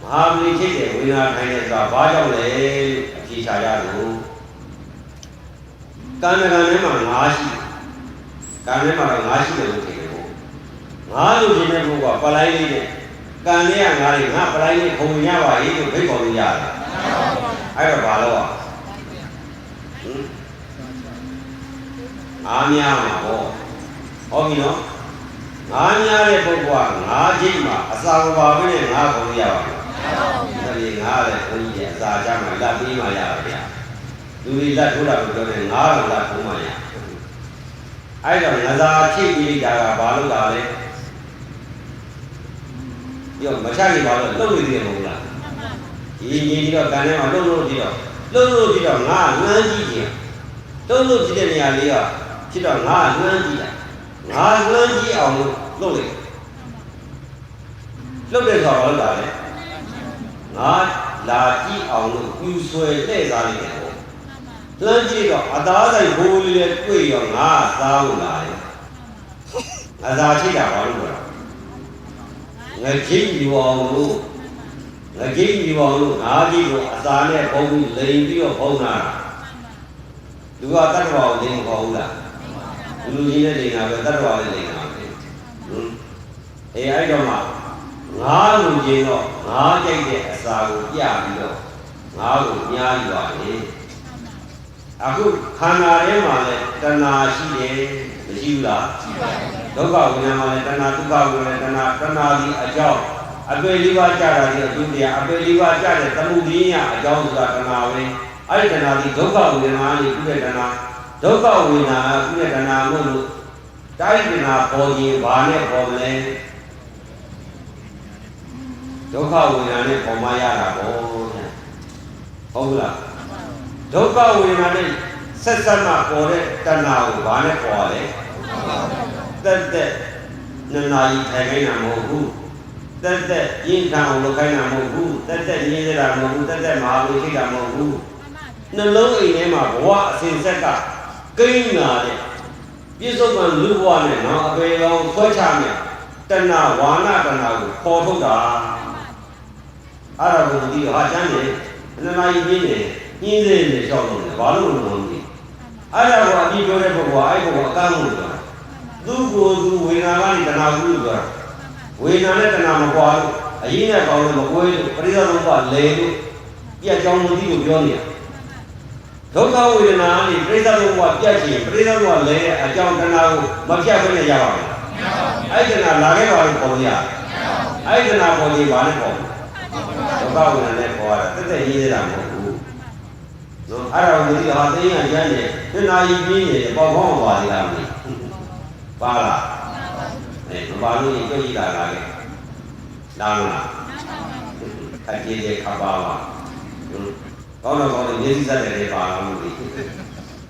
မဟာမင်းဖြစ်တဲ့ဝိညာဉ်ထိုင်တဲ့ဆိုတာဘာကြောင့်လဲအဖြေရှာရလို့ကံကံထဲမှာ9ရှိကံထဲမှာတော့9ရှိတယ်လို့ထင်တယ်ပေါ့9လို့ထင်တဲ့ဘုရားပလိုက်လေးနဲ့ကံထဲက9လေးငါပလိုက်လေးခုံရပါရေးလို့ဖိတ်ခေါ်လို့ရတယ်အဲ့တော့ဘာလို့အားများမှာပေါ့ဟုတ်ပြီနော်အားများတဲ့ပုဂ္ဂိုလ်က9ချိန်မှာအစာဘာပဲနဲ့9ခုံရပါမယ်ဒါပေမဲ့9တဲ့ဘုန်းကြီးအစာချမ်းမှာလက်ပြီးမှရပါဗျာလူတွေလက်ထိုးတာကိုပြောတယ်9လောက်လက်ထုံးမှရအဲ့တော့ငသာချိတ်ပြီးတာကဘာလို့လာလဲပြောမချရင်ဘာလို့လှုပ်နေတယ်မဟုတ်လားဒီကြီးတော့ကံထဲမှာလှုပ်လို့ကြည့်တော့ငါလှမ်းကြည့်ခြင်းလှုပ်လို့ကြည့်တဲ့နေရာလေးကဖြစ်တော့ငါလှမ်းကြည့်လိုက်ငါလှမ်းကြည့်အောင်လို့လှုပ်လိုက်လှုပ်တဲ့အခါဘာလို့လာလဲငါလာကြည့်အောင်လို့ပြူဆွဲတဲ့စားလိုက်တယ်လမ်းကြည့်တော့အသားဆိုင်ဘိုးလေးနဲ့တွေ့ရောငါသားလို့လာတယ်အသာချိတ်တာဘာလို့လဲငါကြည့်ပြီးအောင်လို့ငါကြည့်ပြီးအောင်လို့ငါကြည့်တော့အသာနဲ့ဘုံပြီးလိန်ပြီးတော့ဖုံးတာလူကတတ်တော်ကိုလိန်မခေါ်ဘူးလားလူကြီးနဲ့လိန်တာပဲတတ်တော်နဲ့လိန်တာပဲအဲ့တော့မှငါလူကြီးတော့ငါကြိုက်တဲ့အစာကိုပြပြီးတော့ငါကိုများပြီးပါလေအခုခန္ဓာထဲမှာလည်းတဏှာရှိတယ်မရှိဘူးလားရှိပါတယ်ဒုက္ခဝိညာဉ်မှာလည်းတဏှာဒုက္ခဝိညာဉ်တဏှာဒီအကြောင်းအပေလေးပါးကြတာဒီအကျိုးတရားအပေလေးပါးကြတဲ့သမုဒိယအကြောင်းဆိုတာတဏှာပဲအဲ့ဒီတဏှာဒီဒုက္ခဝိညာဉ်မှာနေကုတဲ့တဏှာဒုက္ခဝိညာဉ်ကုတဲ့တဏှာမို့လို့တိုင်းတဏှာပေါ်ရင်ဘာနဲ့ပေါ်မလဲဒုက္ခဝိညာဉ်နဲ့ပေါ်မရတာပေါ့ဟုတ်လားဒုက္ခဝေဒနာနဲ့ ဆက်ဆက်မှပေါ်တဲ့တဏှာကိုဘာနဲ့ခေါ်ရလဲတက်နှစ်နာရီထိုင်ခိုင်းတာမဟုတ်ဘူးတက်ရင်းခံအောင်လုပ်ခိုင်းတာမဟုတ်ဘူးတက်ရင်းနေတာမဟုတ်ဘူးတက်မဟာလို့ရှိတာမဟုတ်ဘူးနှလုံးအိမ်ထဲမှာဘဝအစဉ်ဆက်ကကိန်းလာတဲ့ပြစ္ဆုတ်ကံလူဘဝနဲ့နော်အပေကောင်ဆွဲချမယ်တဏှာဝါနတဏှာကိုပေါ်ထုတ်တာအဲ့ဒါကိုဒီဟာချမ်းနေနှစ်နာရီပြင်းနေညင်းစေနေလျှောက်လို့ဘာလို့လဲမသိအဲ့ဒါကိုအပြီးပြောတဲ့ပုဂ္ဂိုလ်အဲ့ကိုအကန့်လို့ပြောတာသူ့ကိုယ်သူဝေဒနာကနေတဏှာကူလို့ပြောတာဝေဒနာနဲ့တဏှာမကွာလို့အရင်ကကောင်းလို့မကွဲလို့ပရိသတ်လုံးကလဲလို့ပြက်ကြောင်းလို့ဒီကိုပြောနေတာဒုက္ခဝေဒနာကနေပရိသတ်လုံးကပြက်ချင်ပရိသတ်လုံးကလဲအကြောင်းတဏှာကိုမပြတ်ခွင့်နဲ့ရပါမယ်အဲ့ဒီတဏှာလာခဲ့ပါလို့ပေါ်ရအဲ့ဒီတဏှာပေါ်ကြီးဘာနဲ့ပေါ်ဒုက္ခဝေဒနာနဲ့ပေါ်ရတာတက်ရေးနေတာမဟုတ်ဘူးနော်အဲ့ဒါကိုဒီဟာသိရင်ကျမ်းနေနှစ်နာရီပြင်းနေပေါ့ကောင်းပါသေးလားမသိပါလားမပါလို့ရင်ကြွကြည့်တာလားခဲ့လာမလားခက်ကြီးခပ်ပါပါကောင်းတော့မျက်စိစက်တယ်ပါလားမသိ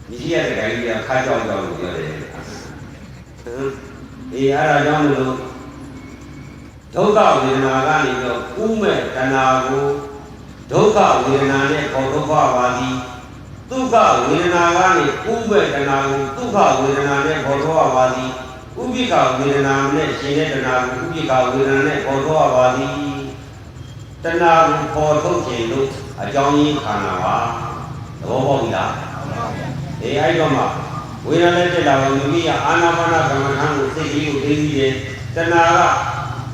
မြည်ရတဲ့ခိုင်းကြီးကခါကြောက်ကြောက်လို့ပြောတယ်အေးအဲ့ဒါကြောင့်မလို့ဒုက္ခဝေဒနာကနေတော့ဥမဲ့တဏှာကိုဒုက္ခဝေဒနာနဲ့ပေါ်ဒုက္ခပါသည်ဒုက္ခဝေဒနာကနေဥမဲ့တဏှာကိုဒုက္ခဝေဒနာနဲ့ပေါ်ဒုက္ခပါသည်ဥပိ္ပခဝေဒနာနဲ့ရှင်တဲ့တဏှာကိုဥပိ္ပခဝေဒနာနဲ့ပေါ်ဒုက္ခပါသည်တဏှာကိုပေါ်ထုတ်ခြင်းလို့အကြောင်းရင်းခန္ဓာပါသဘောပေါက်ပြီလားအေးအဲ့တော့မှဝေဒနာနဲ့တက်လာတော့မိမိကအာနာပါနကမ္မထာကိုစိတ်ကြီးကိုသိသိတယ်တဏှာက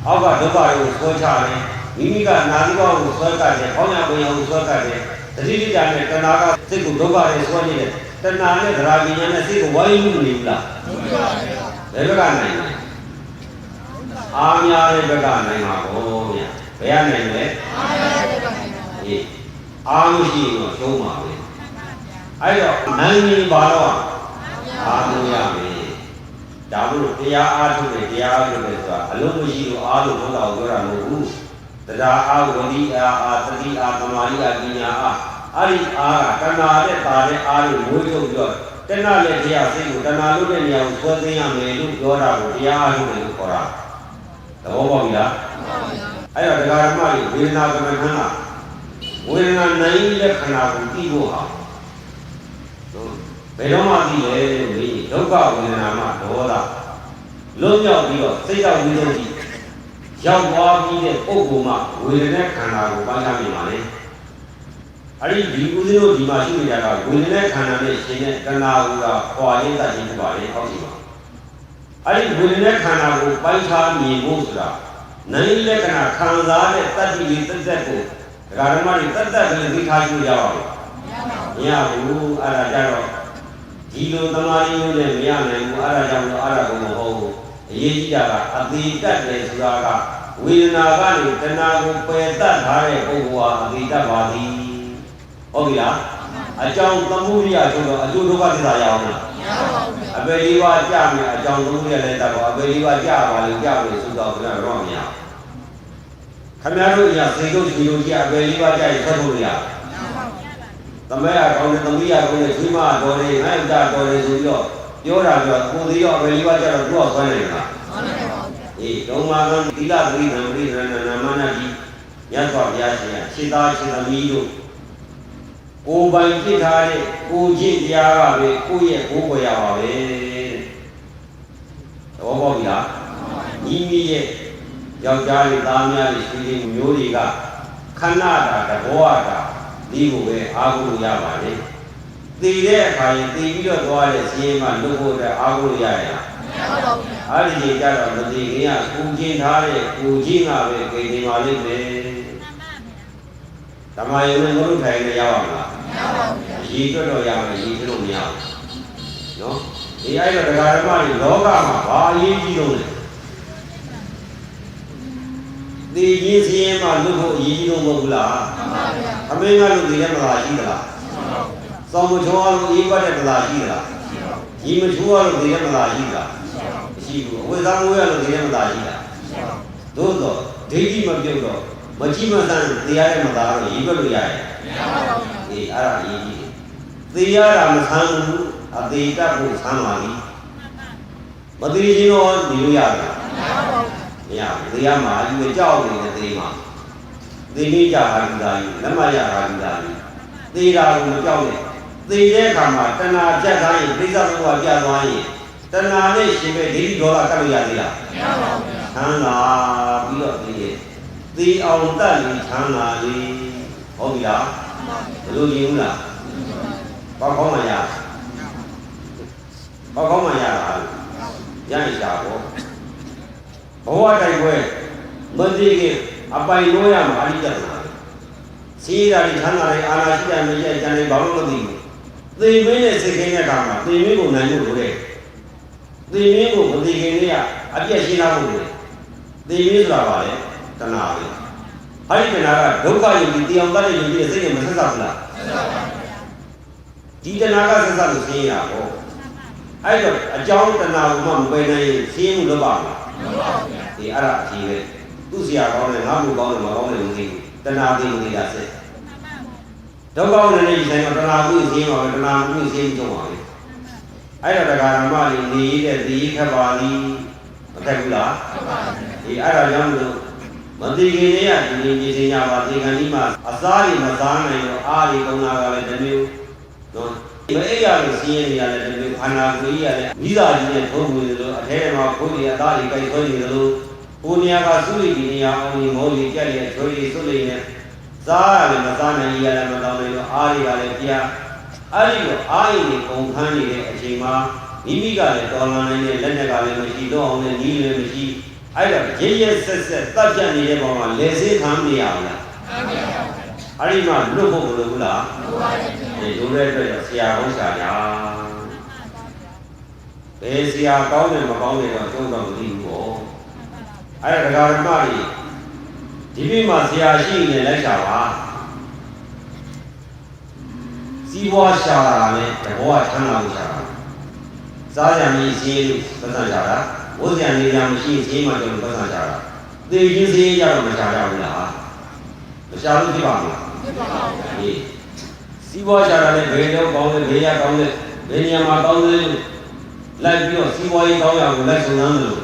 အောက်ကဒုက္ခကိုဆွဲချတယ်မိမိကနာသီဘောကိုဆွဲကတ်တယ်။အောင်းရပင်ကိုဆွဲကတ်တယ်။တတိတိတာနဲ့တဏှာကစိတ်ကိုဒုက္ခတွေဆွဲနေတယ်။တဏှာနဲ့ဒရာပညာနဲ့စိတ်ကိုဝိုင်းမှုနေဘူးလား။မှန်ပါဗျာ။ဘယ်ဘက်ကနိုင်လဲ။အားများတဲ့ဘက်ကနိုင်ပါဘောဗျာ။ဘယ်ရနိုင်လဲ။အားများတဲ့ဘက်ကနိုင်ပါဗျာ။အေးအားမရှိရင်တော့ရှုံးပါပဲ။အဲ့တော့နိုင်ရင်ပါတော့အားမရမယ်။ဒါလို့တရားအားထုတ်တယ်တရားအားထုတ်တယ်ဆိုတာအလုံးမရှိလို့အားလို့ဘုရားကိုပြောတာမဟုတ်ဘူးတရားအားဝတိအားတတိအားသမာဓိအားပညာအားအဲ့ဒီအားကတဏှာနဲ့တာတဲ့အားကိုဝိထုတ်ပြီးတော့တဏှာနဲ့တရားစိတ်ကိုတဏှာလို့တဲ့နေရာကိုဆွဲသိမ်းရမယ်လို့ပြောတာကိုတရားအားထုတ်တယ်လို့ခေါ်တာသဘောပေါက်ပြီလားအဲ့တော့ဒကာဓမ္မတွေဝေဒနာကမ္မထာဝေဒနာနိုင်လက္ခဏာကိုသိဖို့ဟာဘယ်တော့မှသိလဲလို့မေးဒုက္ခဝေဒနာမှာဒေါသလွတ်မြောက်ပြီးတော့စိတ်တော်ဝိသုဒ္ဓိရောက်သွားပြီးတဲ့ပုဂ္ဂိုလ်မှာဝေဒနာခန္ဓာကိုပိုင်းခြားမြင်ပါလေအဲ့ဒီဦးဇင်းတို့ဒီမှာရှိနေကြတာဝေဒနာခန္ဓာနဲ့ရှင်တဲ့တဏှာကပွာရင်းတတ်ခြင်းဖြစ်ပါလေဟောက်စီပါအဲ့ဒီဝေဒနာခန္ဓာကိုပိုင်းခြားမြင်ဖို့ဆိုတာနိုင်လက္ခဏာခံစားတဲ့တတ္တိလေးသက်သက်ကိုဒကာဓမ္မတွေသက်သက်ကလေးသိထားရှိကြပါဘူးမရဘူးအဲ့ဒါကြတော့ဒီလိုသမာဓိမျိုးနဲ့မရနိုင်ဘူးအဲ့ဒါကြောင့်လို့အဲ့ဒါကိုမဟုတ်ဘူးအရေးကြီးတာကအသေးတတ်တယ်ဆိုတာကဝေဒနာကနေတဏှာကိုပယ်တတ်ထားတဲ့ပုဂ္ဂိုလ်ဟာအသေးတတ်ပါသည်ဟုတ်ပြီလားအကြောင်းသမှုရိယဆိုတော့အကျိုးဒုက္ခသစ္စာရအောင်လားမရပါဘူးအပေလေးပါးကြမယ်အကြောင်းသမှုရိယလည်းတတ်ပါအပေလေးပါးကြပါလေကြပြီဆိုတော့ဘယ်တော့မရခင်ဗျားတို့ရစေကုတ်ဒီလိုကြအပေလေးပါးကြရင်ဆက်ဖို့ရသမယကောင်းတဲ့သမီးရကောင်းတဲ့ဒီမတော်တွေငါ့တာတော်တွေဆိုပြီးတော့ပြောတာပြောကိုသေးရောအပေလေးပါးကြတော့သူ့အောင်ဆွမ်းနေလားဆွမ်းနေပါဘူးအေးဒုံမာကံသီလသတိဓမ္မပရိသနာမနာကြီးညတ်စွာဘုရားရှင်ခြေသားခြေသမီးတို့ကိုယ်ပိုင်ဖြစ်ထားတဲ့ကိုကျင့်တရားကပဲကိုယ့်ရဲ့ဘိုးဘွယ်ရပါပဲသဘောပေါက်ပြီလားညီမိရဲ့ယောက်ျားလေးသားများလေးရှိတဲ့မျိုးတွေကခဏတာတဘောတာဒီကိုပဲအားကိုးရပါလေတည်တဲ့အခါရင်တည်ပြီးတော့သွားတဲ့ဈေးမှာလွတ်ဖို့အတွက်အားကိုးရရလားမရပါဘူးအဲ့ဒီကြတော့မတည်ခင်ကကိုကျင့်ထားတဲ့ကိုချင်းကပဲကိန်းနေပါလိမ့်မယ်ဓမ္မယုံနဲ့မလို့ထိုင်နေရပါမလားမရပါဘူးရေတွတ်တော့ရမယ်ရေထလို့မရဘူးနော်ဒီအဲ့တော့တရားဓမ္မတွေလောကမှာဘာအရေးကြီးလို့လဲဒီကြီးစင်းမှာလွတ်ဖို့အရေးကြီးလို့မဟုတ်ဘူးလားမှန်ပါဗျာအမင်းကလို့ဒီထဲမှာရှိသလားမှန်ပါဘူးစောင်းမချောလို့အေးပတ်တဲ့မလားရှိသလားရှိပါဘူးကြီးမချောလို့ဒီထဲမှာရှိသလားမရှိဘူးအဝိဇ္ဇာမိုးရလို့ဒီထဲမှာရှိတာသို့တော့ဒိဋ္ဌိမပြုတ်တော့မကြည့်မတန်တရားရဲ့မသားတော့ရေးပတ်လို့ရတယ်မရပါဘူးအေးအဲ့ဒါအရေးကြီးတယ်သ သေရတာမဆန်းဘူးအသေးတတ်ဖို့ဆန်းပါလိမသေးချင်းတော့ဒီလိုရတာမရဘူးသေရမှာအယူကြောက်နေတဲ့သေမှာသေနေကြတာဒီသားကြီးလက်မရတာဒီသားကြီးသေတာကိုမကြောက်နဲ့သေတဲ့အခါမှာတဏှာဖြတ်သွားရင်ပြိဿဘုရားပြတ်သွားရင်တဏှာနဲ့ရှင်ပဲဒိဋ္ဌိဒေါသကတ်လို့ရသေးလားမရပါဘူးဆန်းလာပြီးတော့သေအောင်တတ်ရင်ဆန်းလာလေဟုတ်ပြီလားဘယ်လိုကြည့်ဦးလားဘာကောင်းမှရဘာကောင်းမှရတာရရင်ရှာပေါ့ဘဝတိုက်ပွဲမသိခင်အပိုင်လို့ရမှာအရိယတနာစီးရာဒီဌာနတိုင်းအာနာရှိတယ်မရဲ့ကျန်တယ်ဘာလို့မသိဘူးသေမင်းနဲ့စိတ်ခင်းတဲ့အခါမှာသေမင်းကိုနိုင်လို့လို့တဲ့သေမင်းကိုမသိခင်လေးကအပြည့်ရှင်းလာဖို့လို့သေမင်းဆိုတာပါလေတဏှာပဲအဲ့ဒီတဏှာကဒုက္ခယုံကြည်တရားတတ်တဲ့ယုံကြည်တဲ့စိတ်နဲ့မဆက်စပ်ဘူးလားဆက်စပ်ပါဘူးဒီတဏှာကဆက်စပ်လို့ရှင်းရပေါ့အဲ့တော့အကြောင်းတဏှာကိုမှမပယ်နိုင်ရင်ရှင်းမှုလုပ်ပါ့မလားမလုပ်ပါဘူးဒီအဲ့ဒါအကြီးပဲသူ့ဆရာကောင်းတယ်ငါ့လူကောင်းတယ်မကောင်းတယ်မသိဘူးတဏှာသိနေရဆက်ဒုက္ခနဲ့နေဆိုင်တော့တဏှာကိုရှင်းပါပဲတဏှာကိုရှင်းကြုံပါပဲအဲ့တော့တရားဓမ္မတွေနေရတဲ့သိခက်ပါလိမခက်ဘူးလားခက်ပါဘူးဒီအဲ့ဒါကြောင့်လို့မသိခင်လေးကဒီနေစင်ညာပါဒီကံဒီမှာအစားတွေမစားနိုင်တော့အားတွေကောင်းတာကလည်းတစ်မျိုးနော်မအိပ်ရလို့စီးရင်နေရတယ်တစ်မျိုးခန္ဓာကိုယ်ကြီးရတယ်မိသားကြီးနဲ့ထုံးနေလို့အထဲမှာခိုးတွေအသားတွေကြိုက်ဆွဲနေလို့ဟိုနေရာကစုလိဒီနေရာအောင်ဒီငိုးကြီးကြက်ရချွေးကြီးစွလိနဲ့စားရတယ်မစားနိုင်ရလည်းမတောင်းနိုင်တော့အားတွေကလည်းပြအဲ့ဒီတော့အားရည်တွေကုန်ခန်းနေတဲ့အချိန်မှာမိမိကလည်းတော်လန်နိုင်တဲ့လက်နဲ့ကလည်းမရှိတော့အောင်နဲ့နီးလည်းမရှိအဲ့တော့ရရဆက်ဆက်တတ်ပြနေတဲ့ပုံမှာလေစင်းခံမရဘူးလားအဲ့ဒီမှာလွတ်ဖို့မလိုဘူးလားလိုပါတယ်ဒီလိုတဲ့အတွက်ဆရာဟောဆရာဘယ်ဆရာကောင်းတယ်မကောင်းတယ်တော့ကျုပ်တော့မသိဘူးပေါ့အဲ့ဒါဓမ္မတွေဒီနေ့မှာဆရာရှိနေလိုက်တာပါစီးပွားရှာတာနဲ့တဘောကချမ်းသာလို့ရှာတာစားရမည်စီးလို့ပတ်သက်ကြတာဝိဇ္ဇာနေရာမရှိစီးမှကျွန်တော်ပတ်သက်ကြတာသိချင်းစီးရတော့မရှာကြဘူးလားမရှာလို့ဖြစ်ပါမလားဖြစ်ပါဘူးစီးပွားရှာတာနဲ့ဘယ်တော့ကောင်းလဲဘယ်ရကောင်းလဲဘယ်နေရာမှာကောင်းလဲလိုက်ပြီးတော့စီးပွားရေးကောင်းရအောင်လိုက်စုံစမ်းလို့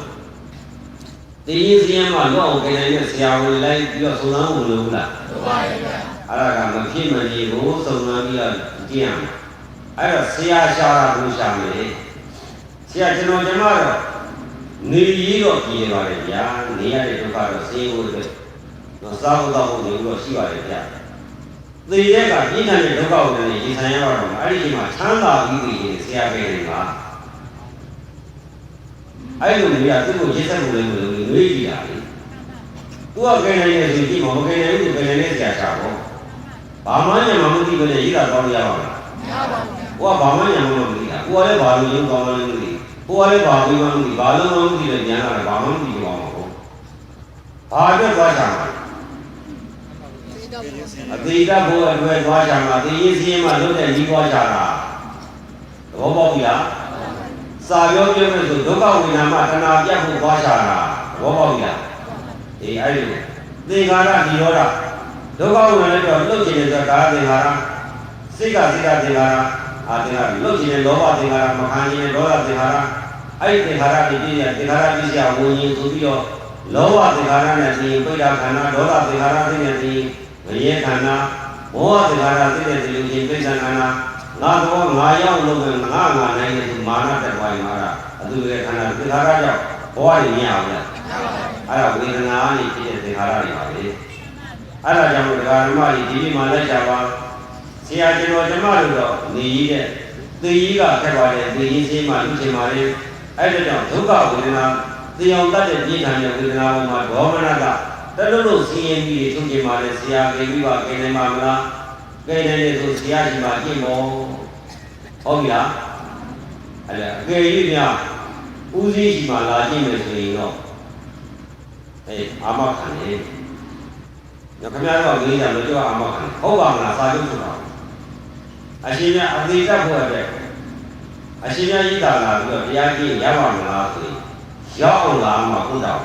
သိရင်စီးရမှာတော့အောင်ကြင်နေတဲ့ဆရာဝန်လိုက်ပြီးတော့စုံစမ်းဖို့လို့လားဟုတ်ပါရဲ့ဗျအဲ့ဒါကမဖြစ်မနေကိုစုံစမ်းပြီးတော့ကြည့်ရမှာအဲ့တော့ဆရာရှာတာကိုရှာမယ်ဆရာကျွန်တော်တော့နေရေးတော့ကြည်ပါတယ်ဗျာနေရတဲ့ဒုက္ခတော့စေဖို့အတွက်တော့စားဖို့တော့နေလို့ရှိပါတယ်ဗျာသေတဲ့ကပြင်းထန်တဲ့ဒုက္ခကိုလည်းရင်ဆိုင်ရတော့မှာအဲ့ဒီချိန်မှာချမ်းသာပြီးပြီဆရာပဲနေပါအဲ့လိုမျိုးကသူ့ကိုရစ်ဆက်ဖို့လည်းမလိုဘူးနှွေးကြည့်တာလေသူကခိုင်နိုင်ရဲ့ဆိုကြည့်မခိုင်နိုင်ဘူးခိုင်နိုင်တဲ့ဆရာရှာပေါ့ဘာမှညမမသိဘဲနဲ့ရေးတာကောင်းရပါ့မလားမရပါဘူးကိုကဘာမှညမမသိတာကိုကလည်းဘာလို့ရုံကောင်းလဲမသိကိုကလည်းဘာပြီးမှမသိဘာလို့မှမသိလဲညာလာတယ်ဘာမှမသိဘူးအောင်ပေါ့ဘာအတွက်သွားချင်မှာအတိတ်ဘုရားအတွက်သွားချင်မှာသိရင်စီးရင်မှလွတ်တဲ့ကြီးသွားချတာသဘောပေါက်ပြီလားစာပြောပြမယ်ဆိုဒုက္ခဝိညာဉ်မှာတဏှာပြတ်ဖို့သွားချတာသဘောပေါက်ပြီလားဒီအဲ့ဒီသင်္ခါရဒီရောတာဒုက္ခဝိညာဉ်လည်းတော့လွတ်ချင်တယ်ဆိုတာသင်္ခါရစိတ်ကသင်္ခါရအာသင်္ခါရလွတ်ချင်တယ်လောဘသင်္ခါရမခံချင်တယ်ဒေါသသင်္ခါရအဲ့ဒီသင်္ခါရဒီပြည့်ရသင်္ခါရပြည့်စရာဝิญဉ်ဆိုပြီးတော့လောဘသင်္ခါရနဲ့ဒီပိဋကခန္ဓာဒေါသသင်္ခါရသိတဲ့ဒီဝိညာဉ်ခန္ဓာမောဟသင်္ခါရသိတဲ့ဒီလူချင်းပိဋကခန္ဓာငါတော့ငါရောက်လို့ပဲငါနိုင်တဲ့ဒီမာနတဲ့ဝိုင်းမှာအတူရဲ့ခန္ဓာသင်္ခါရကြောင့်ဘဝရည်မရဘူးလားအဲ့ဒါဝေဒနာနဲ့ဖြစ်တဲ့သင်္ခါရတွေပါလေအဲ့ဒါကြောင့်ဒကာဓမ္မကြီးဒီနေ့မှလက်ချပါဆရာကျွန်တော်ဓမ္မတို့တော့နေရတဲ့သေကြီးကခက်ပါတယ်သေကြီးချင်းမှလူချင်းမှလေအဲ့ဒါကြောင့်ဒုက္ခဝေဒနာသေအောင်တတ်တဲ့ပြင်းထန်တဲ့ဝေဒနာပေါ်မှာဒေါမနကတလို့စီရင်ပြီးထုတ်ချင်းမှလေဆရာကြိပြီးပါခင်နေမှာမလားကဲနေတယ်ဆိုဆရာကြီးမှကြည့်မောဟုတ်ပြီလားအဲ့ဒါအကယ်၍များဦးစည်းကြီးမှလာကြည့်မယ်ဆိုရင်တော့အာမခံနေညခမရတော့လေးကြလို့ကြောက်အာမခံဟုတ်ပါမလားစာချုပ်ဆိုတာအရှင်များအသေးတတ်ဖို့အတွက်အရှင်များရေးတာလာပြီးတော့တရားကြည့်ရပါမလားဆိုရင်ရောက်အောင်လာမှဟုတ်တော့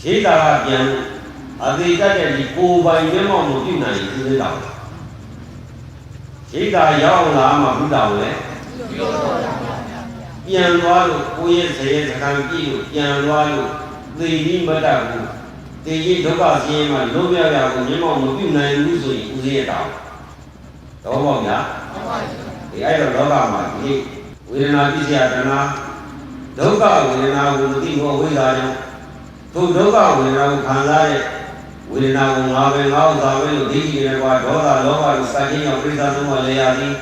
ရေးတာကပြန်အသေးတတ်တဲ့ဒီကိုယ်ပိုင်မျက်မှောက်မှုပြုနိုင်ရင်သိသေးတာရ ရိတ်တာရောက်လာမှဘုဒ္ဓဝင်လေပြန်သွားလို့ကိုယ့်ရဲ့ဇေယျစကံပြည့်လို့ပြန်သွားလို့သေပြီးမတတ်ဘူးသေကြီးဒုက္ခဆင်းရဲမှလုံးဝရကိုမျက်မှောက်မပြုနိုင်ဘူးဆိုရင်ဦးဇင်းရဲ့တောင်းတော့ပေါ့ဗျာဒီအဲ့တော့လောကမှာဒီဝေဒနာပြည့်စရာတဏှာဒုက္ခဝေဒနာကိုမသိဘူးအဝိဇ္ဇာကြောင့်သူဒုက္ခဝေဒနာကိုခံစားတဲ့ဝေဒနာကိုငါပဲငါ့ဥစ္စာပဲလို့ဒိဋ္ဌိနဲ့ကွာဒေါသလောဘကိုစိုက်ခြင်းကြောင့်ပြိဿသုံးပါးလဲရသည်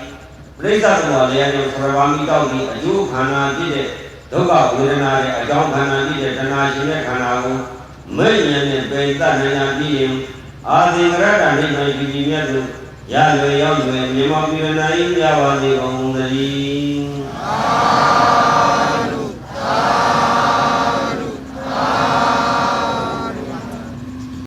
ပြိဿသုံးပါးလဲရကြောင့်သရဝါမိတောက်ပြီးအကျိုးခန္ဓာဖြစ်တဲ့ဒုက္ခဝေဒနာရဲ့အကြောင်းခန္ဓာဖြစ်တဲ့တဏှာရှင်တဲ့ခန္ဓာကိုမဲ့ဉာဏ်နဲ့ပယ်တတ်နိုင်တာပြီးရင်အာသင်္ကရတနိဗ္ဗာန်ပြည်မြတ်သို့ရလွယ်ရောက်လွယ်မြတ်ပြည့်နိုင်ကြပါစေကုန်သတည်း